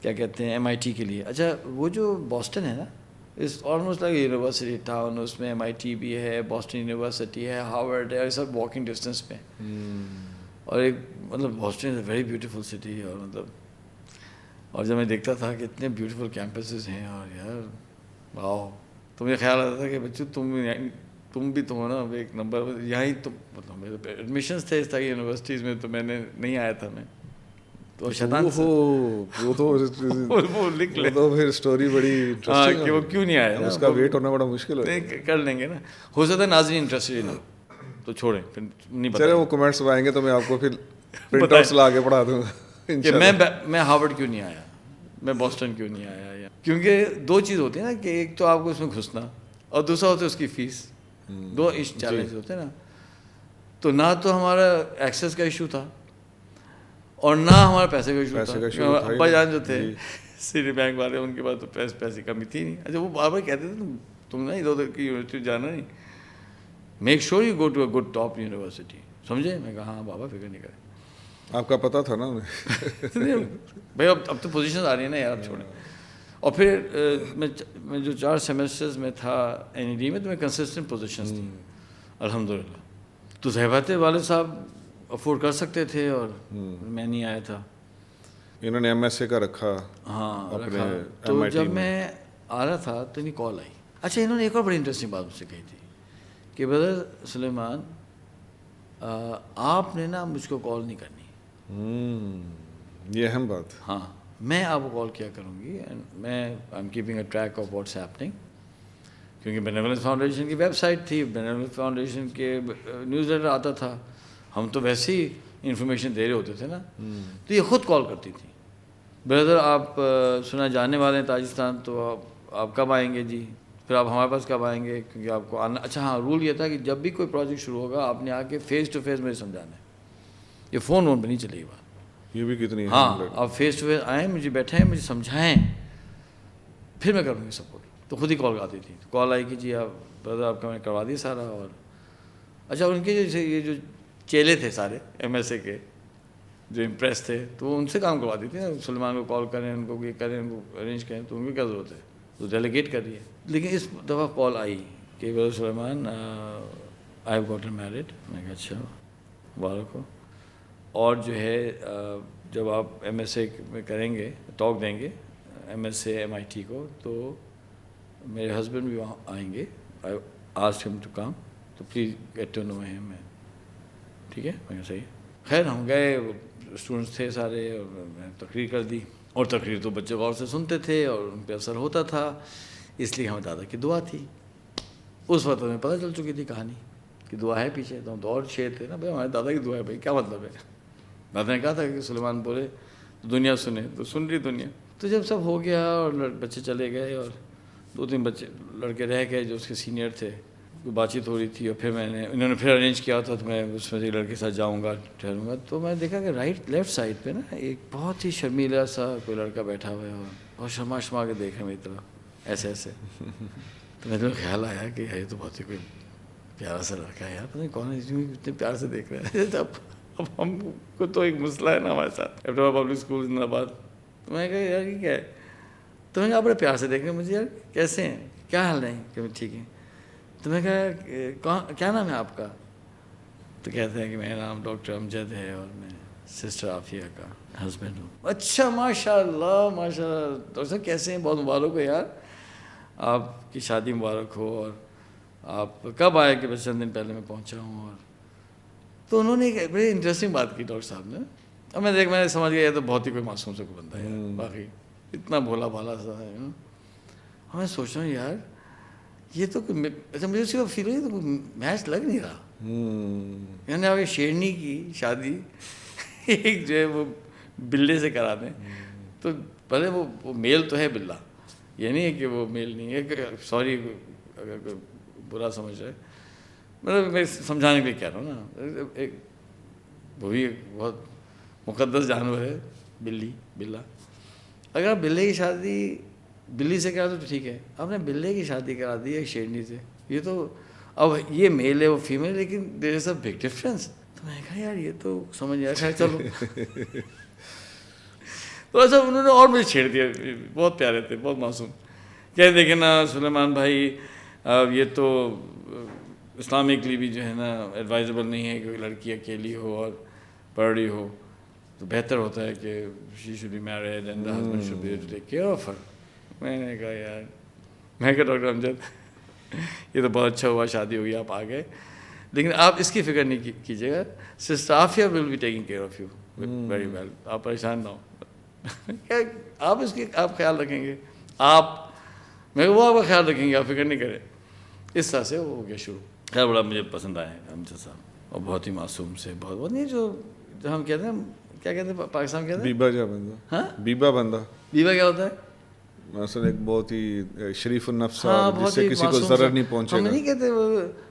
کیا کہتے ہیں MIT کے لیے. اچھا وہ جو بoston ہے نا اس آلموسٹ لائک یونیورسٹی ٹاؤن، اس میں MIT بھی ہے، بoston یونیورسٹی ہے، ہارورڈ ہے، سب واکنگ ڈسٹینس پہ. اور ایک مطلب بoston از اے ویری بیوٹیفل سٹی. اور مطلب اور جب میں دیکھتا تھا کہ اتنے بیوٹیفل کیمپسز ہیں اور یار واو، تو تو مجھے خیال آتا تھا کہ بچوں تم بھی تو ہو نا ایک نمبر یہاں ہی، تم مطلب میرے ایڈمیشنس تھے اس طرح کی یونیورسٹیز میں، تو میں نے نہیں آیا تھا میں تو شیطان سے وہ وہ لکھ لے تو پھر اسٹوری بڑی انٹرسٹنگ کہ وہ کیوں نہیں آیا، اس کا ویٹ ہونا بڑا مشکل ہے. کر لیں گے نا. ہو سکتا ہے ناظرین انٹرسٹڈ نہ تو چھوڑیں، پھر نہیں چلے پتا وہ کمنٹس میں آئیں گے تو میں آپ کو پھر پرنٹ آؤٹس لا کے پڑھا دوں گا کہ میں ہارورڈ کیوں نہیں آیا، میں بوسٹن کیوں نہیں آیا. کیونکہ دو چیز ہوتی ہے نا کہ ایک تو آپ کو اس میں گھسنا اور دوسرا ہوتا ہے اس کی فیس. دو چیلنج ہوتے ہیں نا. تو نہ تو ہمارا ایکسیس کا ایشو تھا اور نہ ہمارا پیسے کا ایشو تھا. ابا جان جو تھے سٹی بینک والے، ان کے پاس تو پیسے کمی تھی نہیں. اچھا وہ بار بار کہتے تھے تم نا ادھر ادھر کی یونیورسٹی جانا نہیں، make sure you go to a good top university. سمجھے؟ میں کہا ہاں بابا فکر نہیں کریں. آپ کا پتہ تھا نا بھائی اب تو پوزیشن آ رہی ہے نا یار، چھوڑیں. اور پھر میں جو 4 سیمسٹرز میں تھا NED میں، تو میں کنسسٹنٹ پوزیشنز تھی الحمدللہ. تو ظاہر بات ہے والد صاحب افورڈ کر سکتے تھے اور میں نہیں آیا تھا. انہوں نے MSA کا رکھا. ہاں رکھا. تو جب میں آ رہا تھا تو انہیں کال آئی. اچھا انہوں نے ایک اور بڑی انٹرسٹنگ بات مجھ سے کہی تھی کہ برادر سلیمان آپ نے نا مجھ کو کال نہیں کرنی. یہ اہم بات. ہاں میں آپ کو کال کیا کروں گی. میں I am keeping a track of what's happening, کیونکہ بینیولنس فاؤنڈیشن کی ویب سائٹ تھی، بینیولنس فاؤنڈیشن کے نیوز لیٹر آتا تھا، ہم تو ویسے ہی انفارمیشن دے رہے ہوتے تھے نا. تو یہ خود کال کرتی تھی، بردر آپ سنا جانے والے ہیں تاجکستان، تو آپ کب آئیں گے جی؟ پھر آپ ہمارے پاس کب آئیں گے؟ کیونکہ آپ کو آنا. اچھا ہاں رول یہ تھا کہ جب بھی کوئی پروجیکٹ شروع ہوگا آپ نے آ کے فیس ٹو فیس مجھے سمجھانا ہے. یہ فون پہ نہیں چلے گی بات. یہ بھی کتنی ہاں آپ فیس ٹو فیس آئیں، مجھے بیٹھیں، مجھے سمجھائیں، پھر میں کروں گی سپورٹ. تو خود ہی کال آتی تھی. کال آئی کہ جی آپ بردر آپ کا میں کروا دیا سارا. اور اچھا ان کے جو یہ جو چیلے تھے سارے MSA کے جو امپریس تھے، تو وہ ان سے کام کرواتی تھی نا. سلمان کو کال کریں، ان کو یہ کریں، ان کو ارینج کریں، تو ان کی کیا ضرورت ہے، تو ڈیلیگیٹ کر رہی ہے. لیکن اس دفعہ کال آئی کہ برادر Suleman I have gotten married. میں کہا اچھا مبارک ہو. اور جو ہے جب آپ MSA میں کریں گے، ٹاک دیں گے MSA MIT کو، تو میرے ہسبینڈ بھی وہاں آئیں گے. آئی آسکڈ ہم ٹو کم، تو پلیز گیٹ ٹو نو ہم. ٹھیک ہے میں کہا صحیح. خیر ہم گئے، اسٹوڈنٹس تھے سارے، اور میں تقریر کر دی. اور تقریر تو بچے غور سے سنتے تھے اور ان پہ اثر ہوتا تھا، اس لیے ہمیں دادا کی دعا تھی. اس وقت ہمیں پتہ چل چکی تھی کہانی کہ دعا ہے پیچھے. تو ہم تو اور شیر تھے نا، بھائی ہمارے دادا کی دعا ہے. بھائی کیا مطلب ہے؟ دادا نے کہا تھا کہ سلیمان بولے تو دنیا سنے، تو سن رہی دنیا. تو جب سب ہو گیا اور بچے چلے گئے اور 2-3 بچے لڑکے رہ گئے جو اس کے سینئر تھے، کوئی بات چیت ہو رہی تھی. اور پھر انہوں نے پھر ارینج کیا تھا، تو میں اس میں سے لڑکے کے ساتھ جاؤں گا، ٹھہروں گا. تو میں دیکھا کہ لیفٹ سائڈ پہ نا ایک بہت ہی شرمیلا سا کوئی لڑکا بیٹھا ہوا ہے اور بہت شرما کے دیکھا میری طرف ایسے ایسے. تو میرے کو خیال آیا کہ یہ تو بہت ہی کوئی پیارا سا لڑکا ہے یار، پتہ نہیں کون ہے اتنے پیار سے دیکھ رہا ہے. اب ہم کو تو ایک مسئلہ ہے نا ہمارے ساتھ، پبلک اسکول زندہ آباد. تو میں کہا یار یہ کیا ہے؟ تو میں کہا آپ بڑے پیار سے دیکھ رہے ہیں مجھے، یار کیسے ہیں، کیا حال ہے؟ کہ ٹھیک ہے. تو میں کہا کیا نام ہے آپ کا؟ تو کہتے ہیں کہ میرا نام ڈاکٹر امجد ہے اور میں سسٹر عافیہ کا ہسبینڈ ہوں. اچھا ماشاء اللہ ماشاء اللہ. ڈاکٹر صاحب کیسے ہیں؟ بہت مبارک ہو یار، آپ کی شادی مبارک ہو. اور آپ کب آئے؟ کہ بس چند دن پہلے میں پہنچا ہوں. اور تو انہوں نے ایک بڑی انٹرسٹنگ بات کی ڈاکٹر صاحب نے. اور میں نے سمجھ گیا یہ تو بہت ہی کوئی معصوم سے کوئی بندہ ہے یار، باقی اتنا بھولا بھالا سا ہے. اور میں سوچ رہا ہوں یار یہ تو اچھا مجھے اس کا فیل ہوئی تو کوئی میچ لگ نہیں رہا. یعنی آپ شیرنی کی شادی ایک جو ہے وہ بلے سے کرا دیں، تو پہلے وہ میل تو ہے بلا، یہ نہیں ہے کہ وہ میل نہیں ہے. سوری اگر کوئی برا سمجھ رہا ہے، مطلب میں سمجھانے کے لیے کہہ رہا ہوں نا. ایک وہ بھی ایک بہت مقدس جانور ہے بلا. اگر آپ بلے کی شادی بلی سے کرا تو ٹھیک ہے، آپ نے بلے کی شادی کرا دی ہے شیرنی سے. یہ تو اب یہ میل ہے وہ فیمیل، لیکن دیر از اے بگ ڈفرینس. تو میں نے کہا یار یہ تو سمجھ نہیں آیا. خیر چلو. تو ایسا انہوں نے اور مجھے چھیڑ دیا. بہت پیارے تھے، بہت معصوم. کہہ دیکھیں نا سلیمان بھائی یہ تو اسلامکلی بھی جو ہے نا ایڈوائزبل نہیں ہے کہ کوئی لڑکی اکیلی ہو اور پڑھ رہی ہو، تو بہتر ہوتا ہے کہ she should be married and the husband should be take care of her. میں نے کہا یار، میں کہا ڈاکٹر امجد یہ تو بہت اچھا ہوا, شادی ہوگی, آپ آ گئے, لیکن آپ اس کی فکر نہیں کیجیے گا, sister Aafia will be taking care of you very well, آپ پریشان نہ ہو. آپ اس کی آپ خیال رکھیں گے, وہ آپ کا خیال رکھیں گے, آپ فکر نہیں کریں. اس طرح سے وہ ہو گیا شروع. خیر بڑا مجھے پسند آئے امجد صاحب, اور بہت ہی معصوم سے, بہت نہیں جو ہم کہتے ہیں, کیا کہتے ہیں پاکستان کہتے ہیں, بیبا جا بندہ. ہاں, بیبا بندہ. بیوہ کیا ہوتا ہے؟ مثلا ایک بہت ہی شریف النفس, ہاں, اور جس سے کسی کو ضرر نہیں پہنچے ہم گا. نہیں کہتے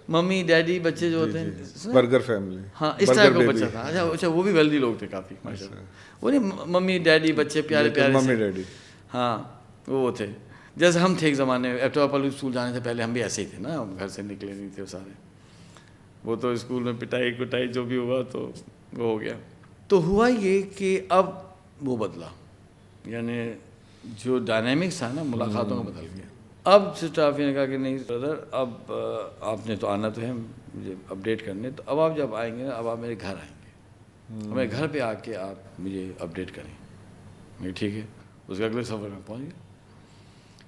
ممی ڈیڈی بچے جو ہوتے ہیں, برگر فیملی. ہاں اس طرح کا بچہ تھا. اچھا وہ بھی ویلدی لوگ تھے کافی ماشاء اللہ, وہ نہیں ممی ڈیڈی بچے پیارے پیارے ممی ڈیڈی. ہاں وہ تھے. جیسے ہم تھے ایک زمانے میں, ایپٹا پبلک اسکول جانے سے پہلے ہم بھی ایسے ہی تھے نا, ہم گھر سے نکلے نہیں تھے سارے. وہ تو اسکول میں پٹائی کٹائی جو بھی ہوا تو وہ ہو گیا. تو ہوا یہ کہ اب وہ بدلا, یعنی جو ڈائنامکس تھا نا ملاقاتوں کا بدل گیا. اب سسٹر عافیہ نے کہا کہ نہیں بردر, اب آپ نے تو آنا تو ہے مجھے اپڈیٹ کرنے, تو اب آپ جب آئیں گے نا, اب آپ میرے گھر آئیں گے, میرے گھر پہ آ کے آپ مجھے اپڈیٹ کریں. میں ٹھیک ہے. اس کے اگلے سفر میں پہنچ گیا,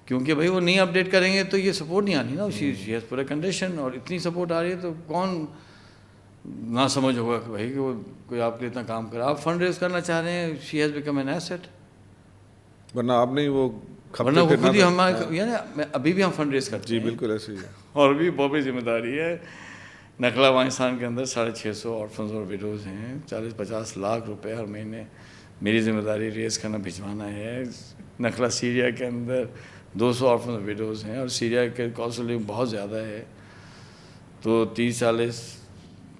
کیونکہ بھائی وہ نہیں اپڈیٹ کریں گے تو یہ سپورٹ نہیں آنی نا, شی ہیز پورا کنڈیشن, اور اتنی سپورٹ آ رہی ہے تو کون نہ سمجھ ہوگا کہ بھائی کہ وہ کوئی آپ کے اتنا کام کرا. آپ فنڈ ریز کرنا چاہ رہے ہیں, she has become an asset, ورنہ آپ نہیں وہ ورنہ وہ خود ہی ہمارے, یعنی ابھی بھی ہم فنڈ ریز کرتے ہیں. جی بالکل ایسے ہی ہے. اور بھی بہت بڑی ذمہ داری ہے. نخلا افغانستان کے اندر 650 آرفنز اور ویڈوز ہیں, 40-50 لاکھ روپے ہر مہینے میری ذمہ داری ریز کرنا بھجوانا ہے. نخلا سیریا کے اندر 200 آرفنز اور ویڈوز ہیں, اور سیریا کے کاسٹ آف لیونگ بہت زیادہ ہے, تو 30-40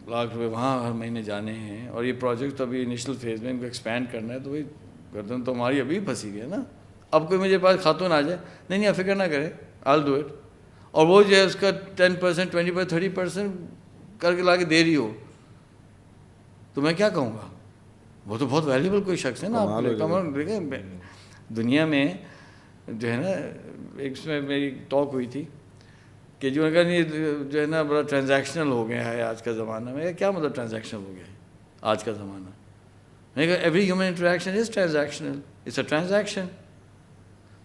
لاکھ روپے وہاں ہر مہینے جانے ہیں. اور یہ پروجیکٹ ابھی انیشل فیز میں ان کو ایکسپینڈ کرنا ہے, تو وہی گردن تو ہماری ابھی پھنسی گئی ہے نا. اب کوئی میرے پاس خاتون آ جائے, نہیں آپ فکر نہ کریں, آل ڈو اٹ, اور وہ جو ہے اس کا 10%, 20%, 30% کر کے لا کے دے رہی ہو, تو میں کیا کہوں گا؟ وہ تو بہت ویلیبل کوئی شخص ہے نا. آپ دیکھیں دنیا میں جو ہے نا, ایک اس میں میری ٹاک ہوئی تھی کہ جو اگر یہ جو ہے نا بڑا ٹرانزیکشنل ہو گیا ہے آج کا زمانہ میں. کیا مطلب ٹرانزیکشنل ہو گیا ہے آج کا زمانہ؟ میں کہا every human interaction is transactional, it's a transaction.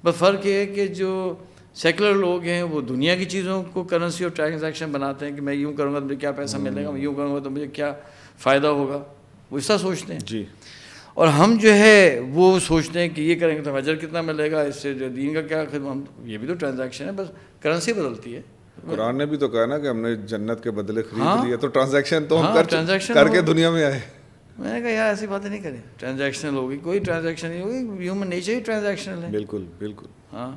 بس فرق یہ ہے کہ جو سیکولر لوگ ہیں وہ دنیا کی چیزوں کو کرنسی اور ٹرانزیکشن بناتے ہیں کہ میں یوں کروں گا تو مجھے کیا پیسہ ملے گا, میں یوں کروں گا تو مجھے کیا فائدہ ہوگا, وہ اس طرح سوچتے ہیں. جی. اور ہم جو ہے وہ سوچتے ہیں کہ یہ کریں گے تو اجر کتنا ملے گا, اس سے جو دین کا کیا خدمت, یہ بھی تو ٹرانزیکشن ہے, بس کرنسی بدلتی ہے. قرآن نے بھی تو کہا نا کہ ہم نے جنت کے بدلے خرید لیے, تو ٹرانزیکشن تو ہم کر کے دنیا میں آئے. میں نے کہا یار ایسی باتیں نہیں کریں, ٹرانزیکشنل ہوگی, کوئی ٹرانزیکشن نہیں ہوگی, ہیومن نیچر ہی ٹرانزیکشنل ہے. بالکل بالکل. ہاں,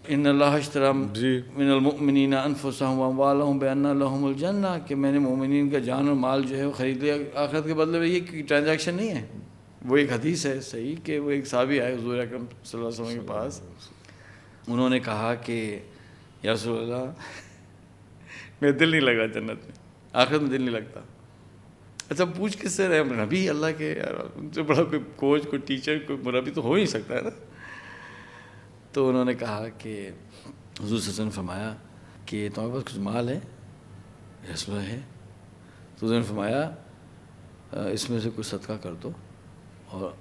ان اللہ اشتری من المؤمنین انفسهم واموالهم بان لهم الجنہ, کہ میں نے مومنین کا جان اور مال جو ہے وہ خرید لیا آخرت کے بدلے میں. یہ ٹرانزیکشن نہیں ہے. وہ ایک حدیث ہے صحیح کہ وہ ایک صحابی آئے حضور اکرم صلی اللہ علیہ وسلم کے پاس, انہوں نے کہا کہ یا رسول اللہ میرا دل نہیں لگ رہا جنت میں, آخرت میں دل نہیں لگتا. اچھا پوچھ کس سے رہے؟ نبی اللہ کے, یار ان سے بڑا کوئی کوچ, کوئی ٹیچر, کوئی مربی تو ہو نہیں سکتا ہے نا. تو انہوں نے کہا کہ حضور صلی اللہ علیہ وسلم نے فرمایا کہ تمہارے پاس کچھ مال ہے؟ رسول ہے. تو انہوں نے فرمایا اس میں سے کچھ صدقہ کر دو اور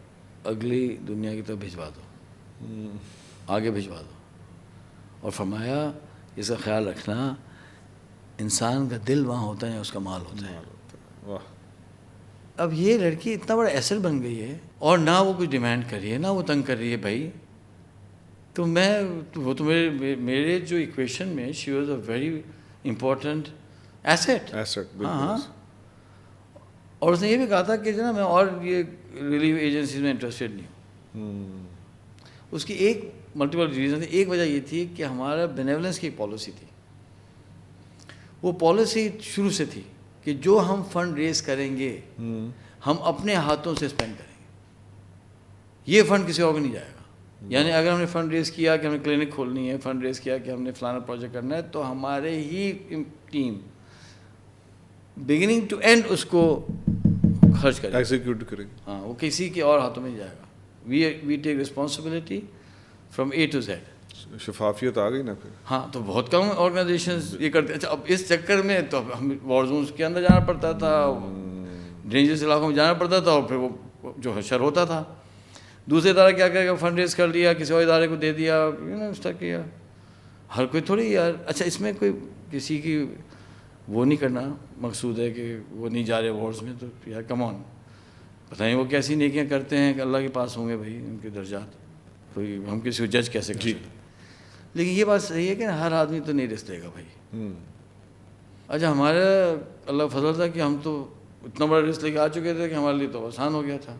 اگلی دنیا کی طرف بھجوا دو, آگے بھجوا دو. اور فرمایا اس کا خیال رکھنا, انسان کا دل وہاں ہوتا ہے, اس کا مال ہوتا ہے. واہ. اب یہ لڑکی اتنا بڑا ایسٹ بن گئی ہے, اور نہ وہ کچھ ڈیمانڈ کر رہی ہے, نہ وہ تنگ کر رہی ہے بھائی. تو وہ تو میرے جو ایکویشن میں she was a very important asset. ہاں ہاں. اور اس نے یہ بھی کہا تھا کہ جو نا میں اور یہ ریلیف ایجنسیز میں انٹرسٹیڈ نہیں ہوں. اس کی ایک ملٹیپل ریزن تھی. ایک وجہ یہ تھی کہ ہمارا بینیولنس کی پالیسی تھی. وہ پالیسی شروع سے تھی کہ جو ہم فنڈ ریز کریں گے ہم اپنے ہاتھوں سے اسپینڈ کریں گے, یہ فنڈ کسی اور کو نہیں جائے گا. یعنی اگر ہم نے فنڈ ریز کیا کہ ہم نے کلینک کھولنی ہے, فنڈ ریز کیا کہ ہم نے فلانا پروجیکٹ کرنا ہے, تو ہمارے ہی ٹیم بگننگ ٹو اینڈ اس کو خرچ کرے, ایگزیکیوٹ کرے. ہاں, وہ کسی کے اور ہاتھوں میں نہیں جائے گا. We take responsibility from A to Z. شفافیت آ گئی نا پھر. ہاں, تو بہت کم آرگنائزیشنز یہ کرتے. اچھا اب اس چکر میں تو ہم وار زونس کے اندر جانا پڑتا تھا, ڈینجرس علاقوں میں جانا پڑتا تھا, اور پھر وہ جو حشر ہوتا تھا. دوسرے ادارہ کیا کرے گا, فنڈ ریز کر لیا, کسی اور ادارے کو دے دیا, اس طرح کیا. ہر کوئی تھوڑی یار اچھا اس میں کوئی کسی کی وہ نہیں کرنا مقصود ہے کہ وہ نہیں جا رہے وارز میں، تو یار کم آن، پتہ نہیں وہ کیسی نیکیاں کرتے ہیں کہ اللہ کے پاس ہوں گے بھائی ان کے درجات، کوئی ہم کسی کو جج کیسے کر سکتے. لیکن یہ بات صحیح ہے کہ ہر آدمی تو نہیں رسک لے گا بھائی. اچھا ہمارا اللہ فضل تھا کہ ہم تو اتنا بڑا رسک لے کے آ چکے تھے کہ ہمارے لیے تو آسان ہو گیا تھا.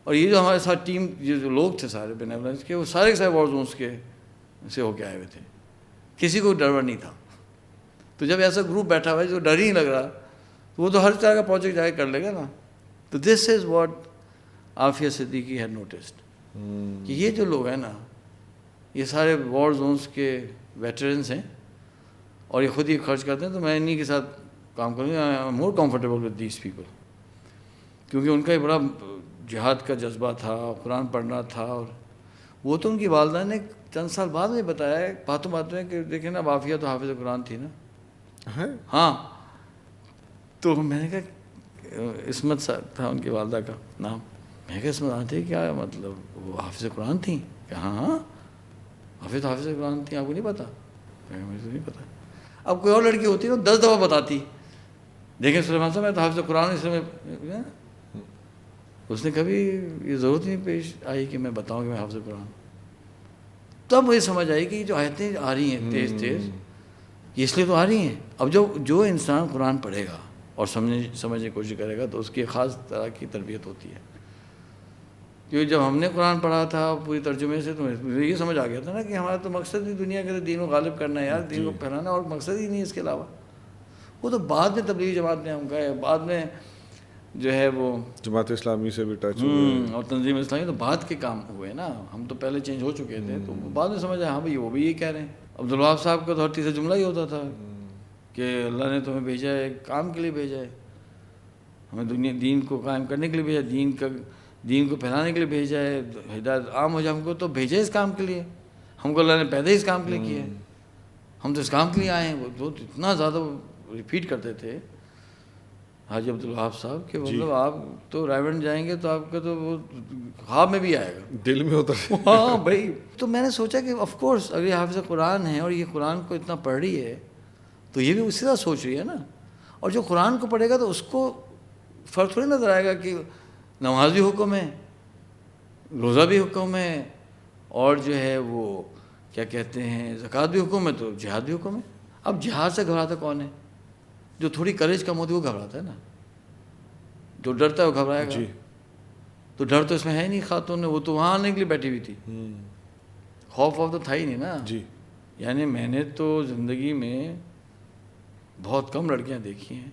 اور یہ جو ہمارے ساتھ ٹیم یہ جو لوگ تھے سارے بینیولنس کے، وہ سارے کے سارے وار زونس کے سے ہو کے آئے ہوئے تھے، کسی کو ڈر نہیں تھا. تو جب ایسا گروپ بیٹھا ہوا ہے جو ڈر ہی نہیں لگ رہا، تو وہ تو ہر طرح کا پروجیکٹ جا کے کر لے گا نا. تو this is what Aafia Siddiqui had noticed کہ یہ جو لوگ ہیں نا یہ سارے وار زونس کے ویٹرنس ہیں اور یہ خود ہی خرچ کرتے ہیں. تو میں انہیں کے ساتھ کام کروں گا. I am more comfortable with these people, کیونکہ ان کا ایک بڑا جہاد کا جذبہ تھا، قرآن پڑھنا تھا. اور وہ تو ان کی والدہ نے چند سال بعد میں بتایا ہے باتوں میں کہ دیکھیں نا عافیہ تو حافظ قرآن تھی نا. ہاں تو میں نے کہا عصمت صاحب تھا ان کی والدہ کا نام. میں کہا عصمت آتے کیا مطلب وہ حافظ قرآن تھیں؟ کہ ہاں حافظ قرآن تھیں، آپ کو نہیں پتا؟ مجھے تو نہیں پتا. اب کوئی اور لڑکی ہوتی نا 10 دفعہ بتاتی، دیکھیں سلیمان صاحب میں تو حافظ قرآن اس میں. اس نے کبھی یہ ضرورت نہیں پیش آئی کہ میں بتاؤں کہ میں حافظ قرآن. تب مجھے سمجھ آئی کہ یہ جو آیتیں آ رہی ہیں تیز یہ اس لیے تو آ رہی ہیں. اب جو انسان قرآن پڑھے گا اور سمجھنے کی کوشش کرے گا تو اس کی خاص طرح کی تربیت ہوتی ہے. کیونکہ جب ہم نے قرآن پڑھا تھا پوری ترجمے سے تو مجھے یہ سمجھ آ گیا تھا نا کہ ہمارا تو مقصد ہی دنیا کے دین کو غالب کرنا ہے یار، دین کو پھیلانا، اور مقصد ہی نہیں اس کے علاوہ. وہ تو بعد میں تبلیغی جماعت میں ہم گئے، بعد میں جو ہے وہ جماعت اسلامی سے بھی ٹچ ہوئے اور تنظیم اسلامی تو بعد کے کام ہوئے نا. ہم تو پہلے چینج ہو چکے تھے. تو بعد میں سمجھ آیا ہاں بھائی وہ بھی یہ کہہ رہے ہیں. عبدالوہاب صاحب کا تو ہر تیسرا جملہ ہی ہوتا تھا کہ اللہ نے تمہیں بھیجا ہے کام کے لیے بھیجا ہے، ہمیں دین کو قائم کرنے کے لیے بھیجا، دین کو پھیلانے کے لیے بھیجا ہے، ہدایت عام ہو جائے. ہم کو تو بھیجا ہے اس کام کے لیے، ہم کو اللہ نے پیدا ہی اس کام کے لیے کیا ہے، ہم تو اس کام کے لیے آئے ہیں. وہ اتنا زیادہ ریپیٹ کرتے تھے حاجی عبدالوہاب صاحب کہ مطلب آپ تو رائیونڈ جائیں گے تو آپ کا تو وہ خواب میں بھی آئے گا، دل میں ہوتا ہے. ہاں بھائی. تو میں نے سوچا کہ آف کورس اگر یہ حافظ قرآن ہے اور یہ قرآن کو اتنا پڑھ رہی ہے تو یہ بھی اسی طرح سوچ رہی ہے نا. اور جو قرآن کو پڑھے گا تو اس کو فرق تھوڑی نظر آئے گا کہ نماز بھی حکم ہے، روزہ بھی حکم ہے، اور جو ہے وہ کیا کہتے ہیں زکوٰۃ بھی حکم ہے، تو جہاد بھی حکم ہے. اب جہاد سے گھبراتا کون ہے؟ جو تھوڑی کریج کم ہوتی ہے وہ گھبراتا ہے نا. جو ڈرتا ہے وہ گھبرائے گا. تو ڈر تو اس میں ہے ہی نہیں. خاتون نے وہ تو وہاں آنے کے لیے بیٹھی ہوئی تھی، خوف تو تھا ہی نہیں نا. یعنی میں نے تو زندگی میں بہت کم لڑکیاں دیکھی ہیں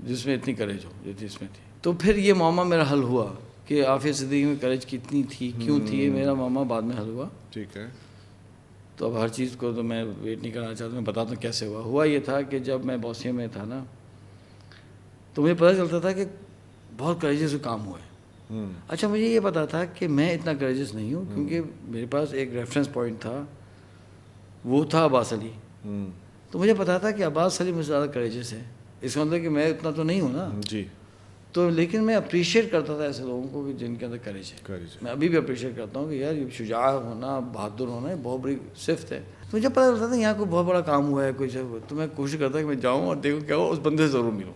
جس میں اتنی کریج ہو جتنی اس میں تھی. تو پھر یہ معاملہ میرا حل ہوا کہ عافیہ صدیقی میں کریج کتنی تھی، کیوں تھی، یہ میرا معاملہ بعد میں حل ہوا. ٹھیک ہے. تو اب ہر چیز کو تو میں ویٹ نہیں کرنا چاہتا، میں بتاتا ہوں کیسے ہوا. یہ تھا کہ جب میں بوسنیا میں تھا نا تو مجھے پتہ چلتا تھا کہ بہت کریجس کام ہوا ہے. اچھا مجھے یہ پتا تھا کہ میں اتنا کریجس نہیں ہوں کیونکہ میرے پاس ایک ریفرنس پوائنٹ تھا، وہ تھا عباس علی. تو مجھے پتا تھا کہ عباس علی مجھ سے زیادہ کریجس ہے. اس کا مطلب کہ میں اتنا تو نہیں ہوں نا. تو لیکن میں اپریشیٹ کرتا تھا ایسے لوگوں کو کہ جن کے اندر کریج ہے. میں ابھی بھی اپریشیٹ کرتا ہوں کہ یار یہ شجاع ہونا، بہادر ہونا، یہ بہت بڑی صفت ہے. مجھے پتہ چلتا تھا یہاں کوئی بہت بڑا کام ہوا ہے کچھ، تو میں کوشش کرتا کہ میں جاؤں اور دیکھوں کیا ہو، اس بندے سے ضرور ملوں.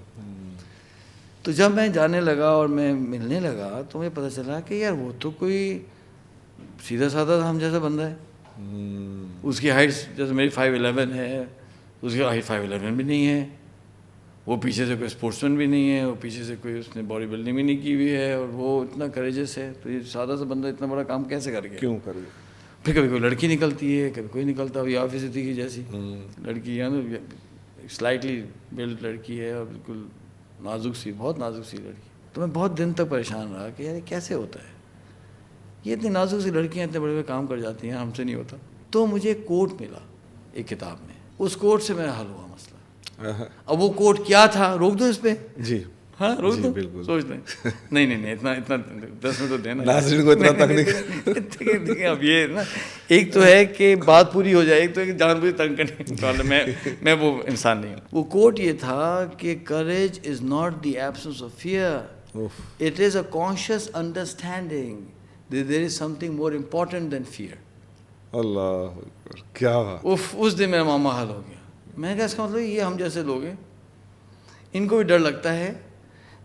تو جب میں جانے لگا اور میں ملنے لگا تو مجھے پتہ چلا کہ یار وہ تو کوئی سیدھا سادہ ہم جیسا بندہ ہے. اس کی ہائٹ جیسے میری 5'11" ہے، اس کی ہائٹ 5'11" بھی نہیں ہے. وہ پیچھے سے کوئی اسپورٹس مین بھی نہیں ہے، وہ پیچھے سے کوئی اس نے باڈی بلڈنگ بھی نہیں کی ہوئی ہے، اور وہ اتنا کریجس ہے. تو یہ سادہ سا بندہ اتنا بڑا کام کیسے کر گیا؟ کیوں کر گیا؟ پھر کبھی کوئی لڑکی نکلتی ہے، کبھی کوئی نکلتا. ابھی عافیہ صدیقی جیسی لڑکی ہے نا، سلائٹلی بلڈ لڑکی ہے اور بالکل نازک سی، بہت نازک سی لڑکی. تو میں بہت دن تک پریشان رہا کہ یار یہ کیسے ہوتا ہے، یہ اتنی نازک سی لڑکیاں اتنے بڑے بڑے کام کر جاتی ہیں، ہم سے نہیں ہوتا. تو مجھے ایک کوٹ ملا ایک کتاب میں، اس کوٹ سے میرا حل ہوا مسئلہ. اب وہ کوٹ کیا تھا، روک دو اس پہ. جی ہاں روک دو، بالکل. سوچ لیں. نہیں اتنا 10 منٹ تو دینا ناظرین کو اتنا تک نہیں. اب یہ نا ایک تو ہے کہ بات پوری ہو جائے، ایک تو ہے کہ جان بوجھ تنگ کرنے. میں وہ انسان نہیں ہوں. وہ کوٹ یہ تھا کہ courage is not the absence of fear, it is a conscious understanding that there is something more important than fear. اللہ اکبر، کیا بات. اس دن میرا معاملہ حل ہو گیا. میں نے کہا اس کا مطلب یہ ہم جیسے لوگ ہیں، ان کو بھی ڈر لگتا ہے،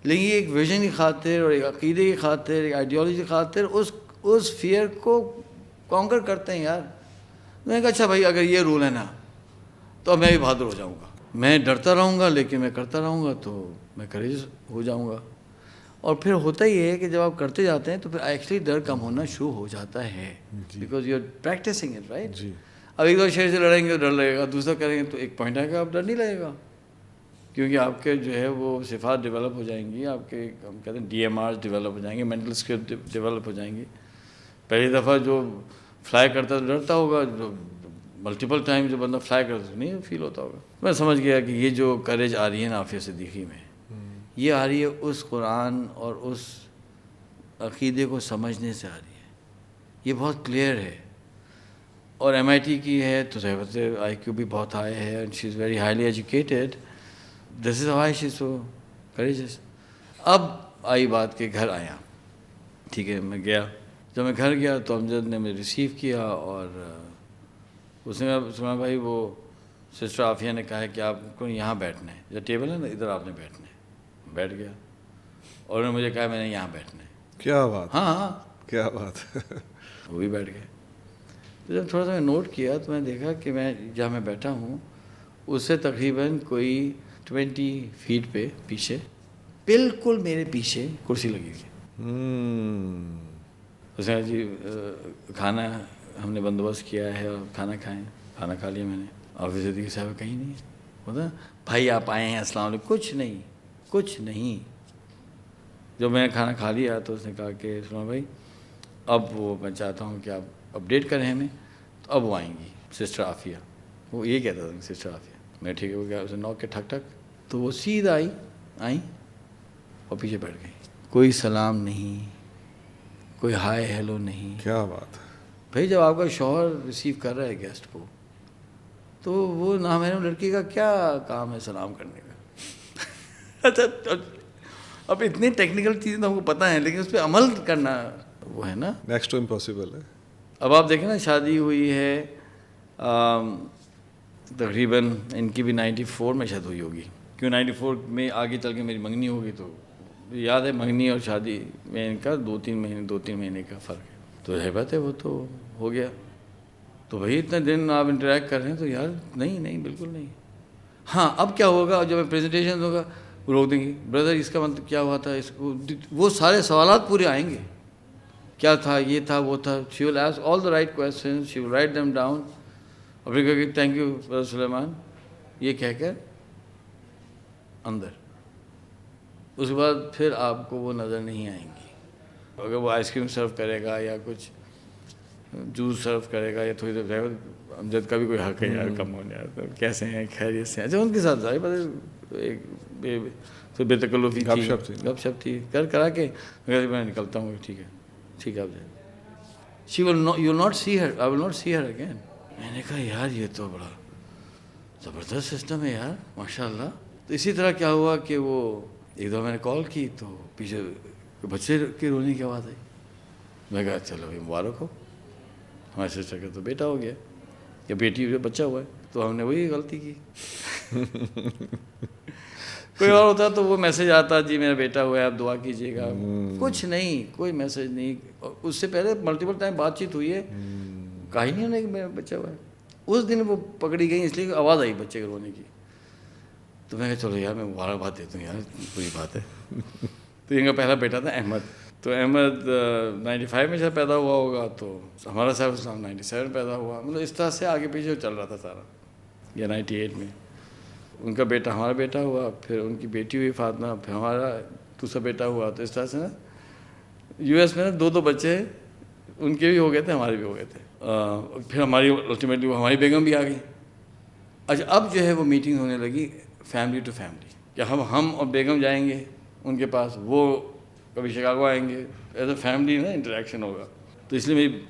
لیکن یہ ایک ویژن کی خاطر اور ایک عقیدے کی خاطر، ایک آئیڈیالوجی کی خاطر اس فیئر کو کانکر کرتے ہیں یار. میں نے کہا اچھا بھائی اگر یہ رول ہے نا تو اب میں بھی بہادر ہو جاؤں گا. میں ڈرتا رہوں گا لیکن میں کرتا رہوں گا تو میں کریج ہو جاؤں گا. اور پھر ہوتا ہی ہے کہ جب آپ کرتے جاتے ہیں تو پھر ایکچولی ڈر کم ہونا شروع ہو جاتا ہے، because you are practising it right. جی. اب ایک دو شیر سے لڑیں گے تو ڈر لگے گا، دوسرا کریں گے تو ایک پوائنٹ آئے گا آپ ڈر نہیں لگے گا، کیونکہ آپ کے جو ہے وہ صفات ڈیولپ ہو جائیں گی، آپ کے ہم کہتے ہیں ڈی ایم آرز ڈیولپ ہو جائیں گے، مینٹل اسکرپٹ ڈیولپ ہو جائیں گی. پہلی دفعہ جو فلائی کرتا تو ڈرتا ہوگا، جو ملٹیپل ٹائم جو بندہ فلائی کرتا تو نہیں فیل ہوتا ہوگا. میں سمجھ گیا کہ یہ جو کریج آ رہی ہے نا عافیہ صدیقی میں، یہ آ رہی ہے اس قرآن اور اس عقیدے کو سمجھنے سے آ رہی ہے. یہ بہت کلیئر ہے. اور ایم آئی ٹی کی ہے تو ظاہر سے آئی کیو بھی بہت ہائی ہے، and she is very highly educated. This is why she is so courageous. اب آئی بات کہ گھر آیا، ٹھیک ہے، میں گیا. جب میں گھر گیا تو امجد نے مجھے ریسیو کیا اور اس نے کہا سلمان بھائی وہ سسٹر عافیہ نے کہا ہے کہ آپ کو یہاں بیٹھنا ہے، جو ٹیبل ہے نا ادھر آپ نے بیٹھنا ہے. بیٹھ گیا اور انہوں نے مجھے کہا میں نے یہاں بیٹھنا ہے. کیا بات. ہاں کیا بات. وہ بھی بیٹھ گئے. تو جب تھوڑا سا میں نوٹ کیا تو میں دیکھا کہ میں جہاں میں بیٹھا ہوں اس سے تقریباً کوئی 20 فیٹ پہ پیچھے، بالکل میرے پیچھے کرسی لگی ہوئی ہے. اس نے جی کھانا ہم نے بندوبست کیا ہے اور کھانا کھائیں. کھانا کھا لیا میں نے. آفس صدیقی صاحب کہیں نہیں ہے. ہوتا بھائی آپ آئے ہیں السلام علیکم، کچھ نہیں. جب میں نے کھانا کھا لیا تو اس نے کہا کہ سلمان بھائی اب وہ میں چاہتا ہوں کہ آپ اپڈیٹ کریں ہمیں. تو اب وہ آئیں گی سسٹر عافیہ. وہ یہ کہتا تھا سسٹر عافیہ. میں ٹھیک ہے ہو گیا. اسے نوک کے ٹھک ٹھک تو وہ سیدھا آئیں اور پیچھے بیٹھ گئی. کوئی سلام نہیں، کوئی ہائے ہیلو نہیں. کیا بات. بھائی جب آپ کا شوہر ریسیو کر رہا ہے گیسٹ کو تو وہ نامحرم لڑکی کا کیا کام ہے سلام کرنے کا. اچھا اب اتنی ٹیکنیکل چیزیں تو ہم کو پتہ ہیں لیکن اس پہ عمل کرنا وہ ہے نا نیکسٹ ٹو امپاسبل ہے. اب آپ دیکھیں نا شادی ہوئی ہے تقریباً ان کی بھی 94 میں شاید ہوئی ہوگی، کیوں 94 میں آگے چل کے میری منگنی ہوگی تو یاد ہے منگنی اور شادی میں ان کا 2-3 مہینے کا فرق ہے. تو ہے بات ہے وہ تو ہو گیا. تو بھائی اتنے دن آپ انٹریکٹ کر رہے ہیں تو یار نہیں بالکل نہیں. ہاں اب کیا ہوگا جب میں پریزنٹیشن ہوگا وہ روک دیں گے بردر اس کا مطلب کیا ہوا تھا، اس کو وہ سارے سوالات پورے آئیں گے. کیا تھا، یہ تھا، وہ تھا. She will ask all the right question, she will write them down اور پھر کہے تھینک یو برادر سلیمان یہ کہہ کر اندر. اس کے بعد پھر آپ کو وہ نظر نہیں آئیں گی. اگر وہ آئس کریم سرو کرے گا یا کچھ جوس سرو کرے گا یا تھوڑی دیر امجد کا بھی کوئی حق ہے یار کم ہو جائے تو کیسے ہیں خیریت سے. اچھا ان کے ساتھ ظاہر بات ہے ایک بے تکلفی تھی، گپ شپ تھی کرا کے میں نکلتا ہوں. ٹھیک ہے آپ جائیں. She will you not see her, I will not see her again. میں نے کہا یار یہ تو بڑا زبردست سسٹم ہے یار ماشاء اللہ. تو اسی طرح کیا ہوا کہ وہ ایک دفعہ میں نے کال کی تو پیچھے بچے کے رونے کی آواز آئی. میں کہا چلو بھائی مبارک ہو، ہمارے سسٹر کا تو بیٹا ہو گیا یا بیٹی بچہ ہوا ہے. تو ہم نے وہی غلطی کی. کوئی اور ہوتا تو وہ میسج آتا جی میرا بیٹا ہوا ہے آپ دعا کیجیے گا. کچھ نہیں، کوئی میسج نہیں. اس سے پہلے ملٹیپل ٹائم بات چیت ہوئی ہے، کہا ہی نہیں انہوں نے کہ میرا بچہ ہوا ہے. اس دن وہ پکڑی گئی اس لیے آواز آئی بچے کے رونے کی. تو میں کہا چلو یار میں مبارکباد دیتا ہوں یار بری بات ہے. تو ان کا پہلا بیٹا تھا احمد. تو احمد 95 میں جب پیدا ہوا ہوگا تو ہمارا صاحب اسلام 97 میں پیدا ہوا. مطلب اس طرح سے آگے پیچھے چل رہا تھا سارا. یا 98 میں ان کا بیٹا ہمارا بیٹا ہوا، پھر ان کی بیٹی ہوئی فاطمہ، پھر ہمارا دوسرا بیٹا ہوا. تو اس طرح سے نا US میں نا 2 بچے ان کے بھی ہو گئے تھے ہمارے بھی ہو گئے تھے. پھر ہماری الٹیمیٹلی ہماری بیگم بھی آ گئی. اچھا اب جو ہے وہ میٹنگ ہونے لگی فیملی ٹو فیملی کہ ہم اور بیگم جائیں گے ان کے پاس، وہ کبھی شکاگو آئیں گے. ایز اے فیملی نا انٹریکشن ہوگا. تو اس لیے میری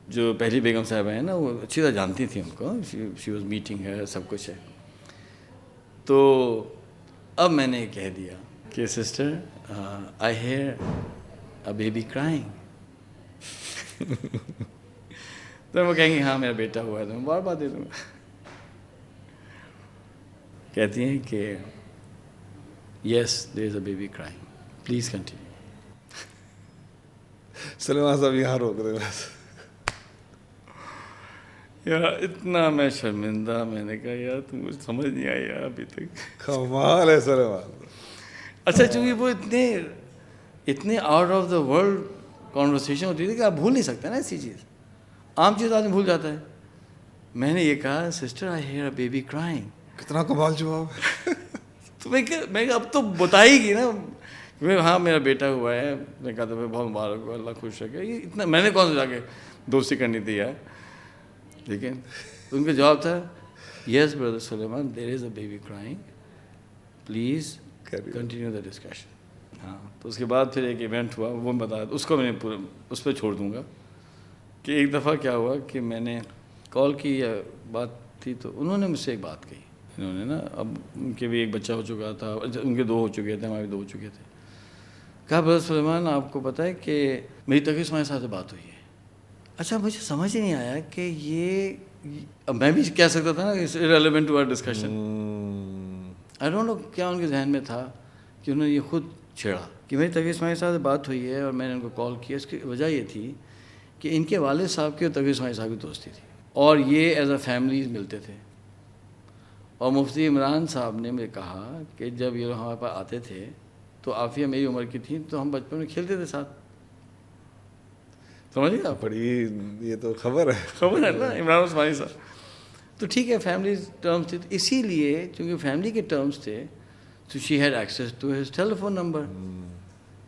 جو پہلی بیگم صاحبہ ہیں نا وہ اچھی طرح جانتی تھیں ان کو. شی واز میٹنگ ہے سب کچھ ہے. تو اب میں نے کہہ دیا کہ sister I hear a baby crying. تو وہ کہیں گے ہاں میرا بیٹا ہوا ہے تو میں بار بار دے دوں گا. کہتی ہیں کہ yes there is a baby crying, please continue. Suleman صاحب یہاں روک رہے بس. یار اتنا میں شرمندہ, میں نے کہا یار تم کو سمجھ نہیں آئی یار ابھی تک. کمال ہے سلیمان. اچھا چونکہ وہ اتنے out of the world conversation ہوتی تھی کہ آپ بھول نہیں سکتے نا ایسی چیز, عام چیز آدمی بھول جاتا ہے. میں نے یہ کہا sister I hear a baby crying. کتنا کمال جواب ہے. تو میں کہا اب تو بتائی گی نا, ہاں میرا بیٹا ہوا ہے. میں کہا تو بہت مبارک ہو, اللہ خوش رکھے. یہ اتنا میں نے کون سا جا کے دوستی کرنی تھی یار. لیکن ان کا جواب تھا yes brother Suleman there is a baby crying, please continue the discussion. ہاں تو اس کے بعد پھر ایک ایونٹ ہوا, وہ بتا اس کو میں نے پورا اس پہ چھوڑ دوں گا کہ ایک دفعہ کیا ہوا کہ میں نے کال کی یا بات تھی تو انہوں نے مجھ سے ایک بات کہی. انہوں نے نا اب ان کے بھی ایک بچہ ہو چکا تھا, ان کے 2 ہو چکے تھے, ہمارے 2 ہو چکے تھے. کہا برادر سلیمان آپ کو پتہ ہے کہ میری تقی اسماعیل صاحب سے بات ہوئی ہے. اچھا مجھے سمجھ ہی نہیں آیا کہ یہ میں بھی کہہ سکتا تھا نا it's irrelevant to our discussion. I don't know کیا ان کے ذہن میں تھا کہ انہوں نے یہ خود چھیڑا کہ میری تقی اسماعیل صاحب سے بات ہوئی ہے اور میں نے ان کو کال کیا. اس کی وجہ یہ تھی کہ ان کے والد صاحب کی اور تقی اسماعیل صاحب کی دوستی تھی اور یہ ایز اے فیملی ملتے تھے. اور مفتی عمران صاحب نے مجھے کہا کہ جب یہ ہمارے پاس آتے تھے تو عافیہ میری عمر کی تھی تو ہم بچپن میں کھیلتے تھے ساتھ. سمجھ گئے آپ؟ بڑی یہ تو خبر ہے نا عمران عثمانی صاحب. تو ٹھیک ہے فیملی ٹرمز تھے, اسی لیے چونکہ فیملی کے ٹرمز تھے تو she had access to his telephone number.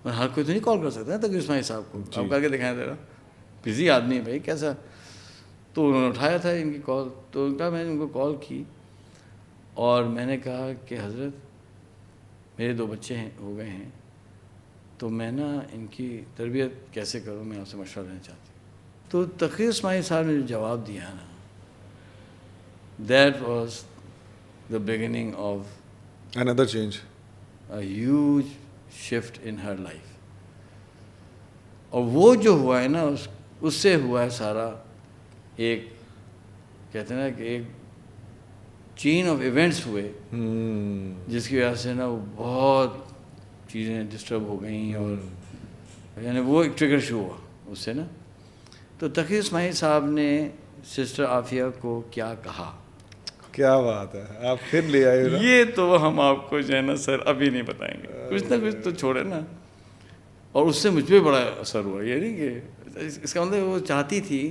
اور ہر کوئی تو نہیں کال کر سکتا نا تقی اسماعیل صاحب کو. آپ کر کے دکھائیں ذرا, بزی آدمی ہے بھائی کیسا. تو انہوں نے اٹھایا تھا ان کی کال, تو ان کا میں نے ان کو کال کی اور میں نے کہا کہ حضرت میرے 2 بچے ہو گئے ہیں تو میں نا ان کی تربیت کیسے کروں, میں آپ سے مشورہ لینا چاہتی ہوں. تو تقی اسماعیل صاحب نے جو جواب دیا نا, that was the beginning of another change. a huge shift in her life. اور وہ جو ہوا ہے نا اس سے ہوا ہے سارا ایک کہتے ہیں نا کہ ایک چین آف ایونٹس ہوئے جس کی وجہ سے نا وہ بہت چیزیں ڈسٹرب ہو گئیں اور یعنی وہ ایک ٹریگر شو ہوا اس سے نا. تو تقی اسماعیل صاحب نے سسٹر عافیہ کو کیا کہا, کیا بات ہے, آپ پھر لے آئے نا. یہ تو ہم آپ کو جو ہے نا سر ابھی نہیں بتائیں گے, کچھ نہ کچھ تو چھوڑے نا. اور اس سے مجھ پہ بڑا اثر ہوا, یہ نہیں کہ اس کا مطلب وہ چاہتی تھی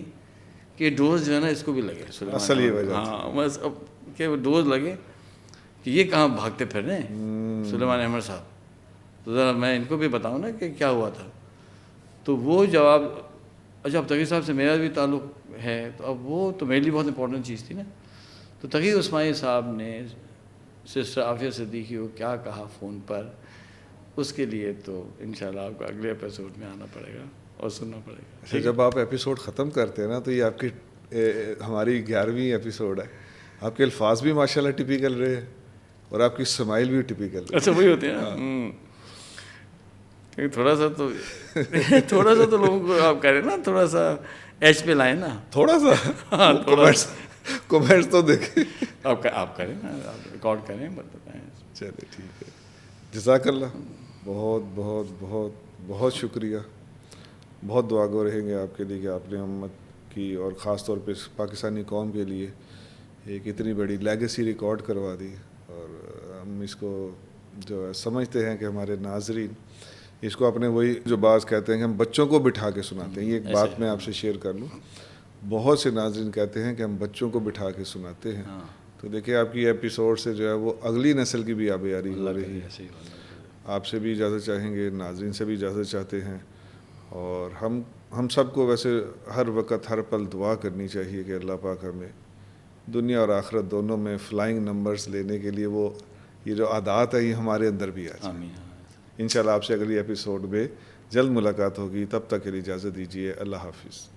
کہ ڈوز جو ہے نا اس کو بھی لگے. اصل یہ وجہ ہاں بس اب کہ وہ ڈوز لگے کہ یہ کہاں بھاگتے پھر رہے ہیں سلیمان احمد صاحب, تو ذرا میں ان کو بھی بتاؤں نا کہ کیا ہوا تھا. تو وہ جواب, اچھا اب تقی صاحب سے میرا بھی تعلق ہے تو اب وہ تو میرے لیے بہت امپورٹنٹ چیز تھی نا. تو تقی اسماعیل صاحب نے سسٹر عافیہ صدیقی کو کیا کہا فون پر, اس کے لیے تو انشاءاللہ آپ کو اگلے ایپیسوڈ میں آنا پڑے گا اور سننا پڑے گا. اچھا جب آپ ایپیسوڈ ختم کرتے ہیں نا تو یہ آپ کی ہماری 11ویں ایپیسوڈ ہے, آپ کے الفاظ بھی ماشاءاللہ ٹپیکل رہے ہیں اور آپ کی اسمائل بھی ٹپیکل. اچھا وہی ہوتے ہیں تھوڑا سا تو لوگوں کو آپ کریں نا, تھوڑا سا ایچ پہ لائیں نا, تھوڑا سا. ہاں تھوڑا سا کمنٹس تو دیکھیں, آپ کریں نا, آپ ریکارڈ کریں, بتائیں. چلے ٹھیک ہے, جزاک اللہ. بہت بہت بہت بہت شکریہ. بہت دعا گو رہیں گے آپ کے لیے کہ آپ نے امت کی اور خاص طور پہ پاکستانی قوم کے لیے ایک اتنی بڑی لیگیسی ریکارڈ کروا دی. اور ہم اس کو جو ہے سمجھتے ہیں کہ ہمارے ناظرین اس کو اپنے وہی جو بعض کہتے ہیں کہ ہم بچوں کو بٹھا کے سناتے ہیں. یہ ایک بات میں آپ سے شیئر کر لوں, بہت سے ناظرین کہتے ہیں کہ ہم بچوں کو بٹھا کے سناتے ہیں. تو دیکھیں آپ کی ایپیسوڈ سے جو ہے وہ اگلی نسل کی بھی آبیاری ہو رہی ہے. آپ سے بھی اجازت چاہیں گے, ناظرین سے بھی اجازت چاہتے ہیں. اور ہم سب کو ویسے ہر وقت ہر پل دعا کرنی چاہیے کہ اللہ پاک ہمیں دنیا اور آخرت دونوں میں فلائنگ نمبرز لینے کے لیے وہ یہ جو عادات ہے یہ ہمارے اندر بھی آ جائے. انشاءاللہ آپ سے اگلی ایپیسوڈ میں جلد ملاقات ہوگی. تب تک کے لیے اجازت دیجیے. اللہ حافظ.